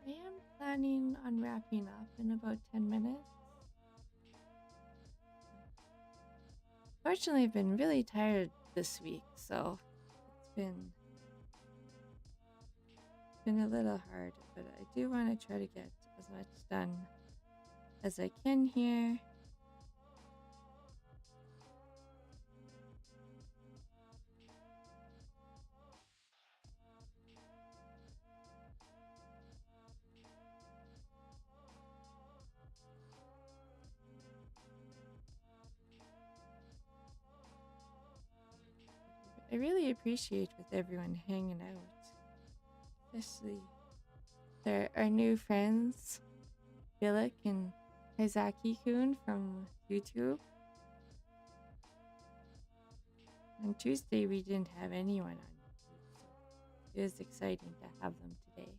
I am planning on wrapping up in about 10 minutes. Fortunately, I've been really tired this week, so it's been a little hard, but I do want to try to get as much done as I can here. I really appreciate with everyone hanging out, especially our new friends, Billick and Kaizaki-kun from YouTube. On Tuesday, we didn't have anyone on YouTube, so it was exciting to have them today.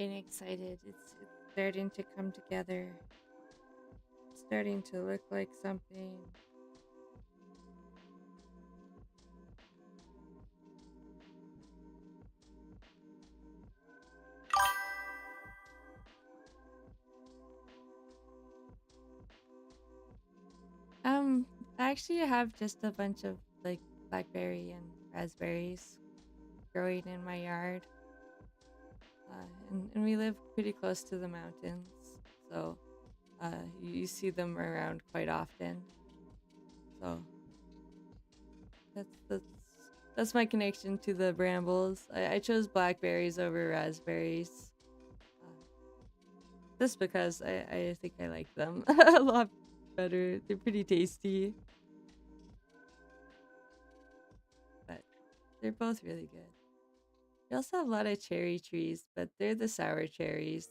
getting excited. It's starting to come together. It's starting to look like something. I actually have just a bunch of like blackberry and raspberries growing in my yard. And we live pretty close to the mountains, so you see them around quite often. So that's that's my connection to the brambles. I chose blackberries over raspberries, uh, just because I think I like them a lot better. They're pretty tasty, but they're both really good. We also have a lot of cherry trees, but they're the sour cherries.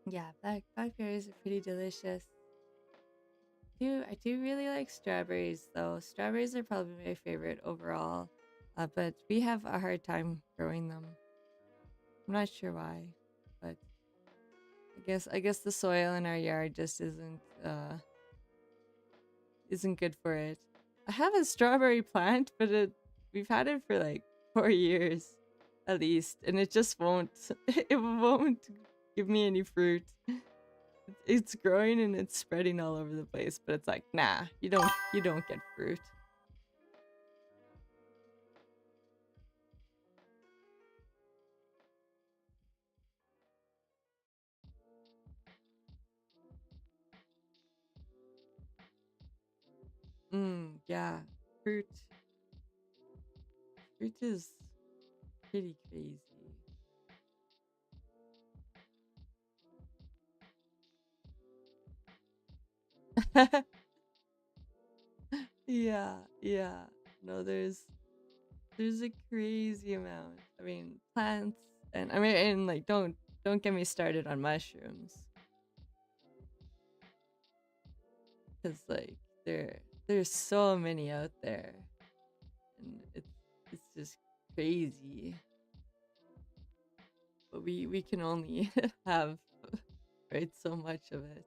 Yeah, blackberries are pretty delicious. I do really like strawberries though. Strawberries are probably my favorite overall. But we have a hard time growing them. I'm not sure why, but I guess the soil in our yard just isn't good for it. I have a strawberry plant, but we've had it for like 4 years at least, and it just won't it won't give me any fruit. It's growing and it's spreading all over the place, but it's like, nah, you don't get fruit. Yeah. Fruit fruit is pretty crazy. Yeah, yeah. No, there's a crazy amount. I mean, plants and I mean and like don't get me started on mushrooms cuz like there's so many out there and it's just crazy. But we can only have right so much of it.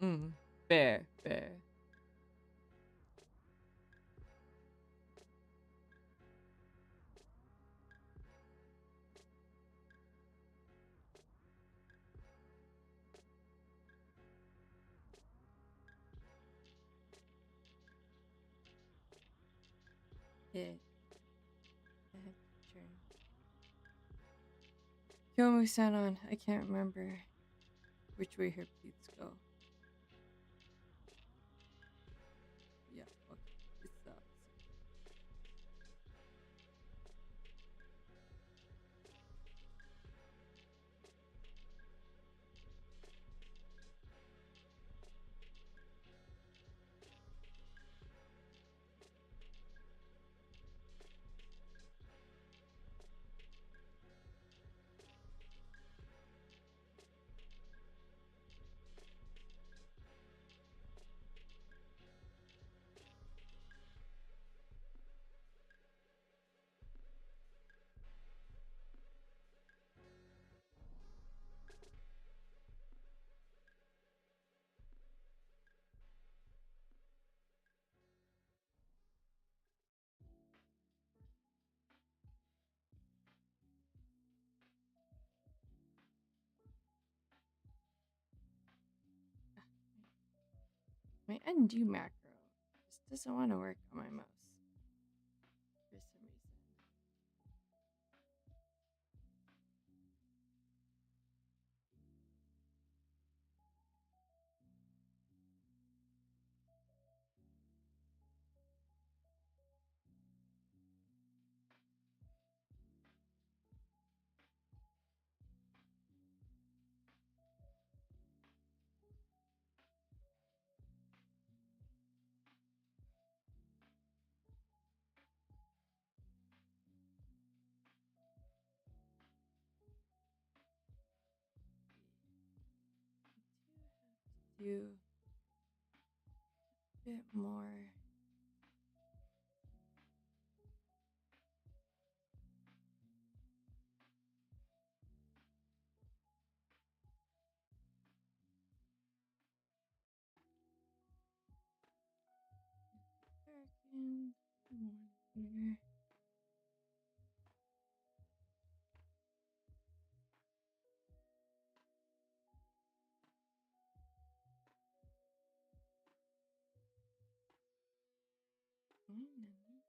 Mm, fair, fair. Yeah, I have to turn. Kyomu-san on. I can't remember which way her pleats go. Yeah, okay. It's the opposite. My undo macro just doesn't want to work on my mouse for some reason. I do have to do a bit more. American one here. Need the shape.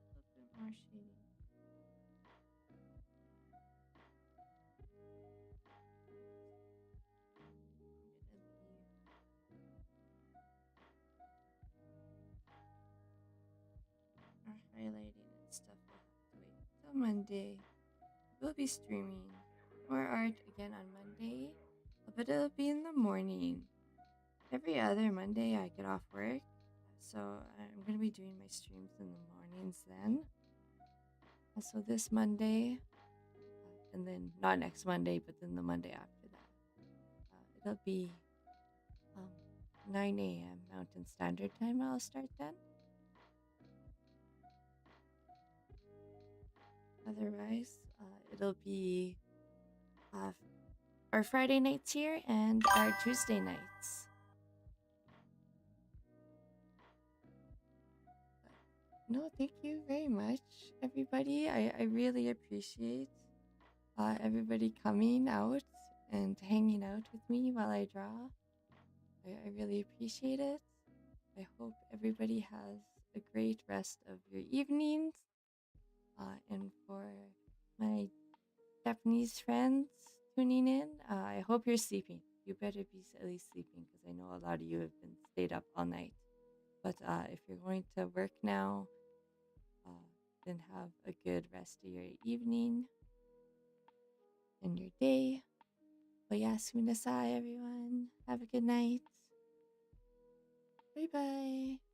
A little bit more shading. I'm gonna leave our highlighting and stuff. We'll have to wait till Monday. We'll be streaming more art again on Monday, but it'll be in the morning. Every other Monday I get off work, so I'm gonna be doing my streams in the mornings then. So this Monday, and then not next Monday, but then the Monday after that, it'll be 9 a.m. Mountain Standard Time. I'll start then. Otherwise, it'll be our Friday nights here and our Tuesday nights. No, thank you very much, everybody. I really appreciate everybody coming out and hanging out with me while I draw. I really appreciate it. I hope everybody has a great rest of your evenings. And for my Japanese friends tuning in, I hope you're sleeping. You better be at least sleeping because I know a lot of you have been stayed up all night. But if you're going to work now, then have a good rest of your evening and your day. Oyasumi nasai, everyone. Have a good night. Bye bye.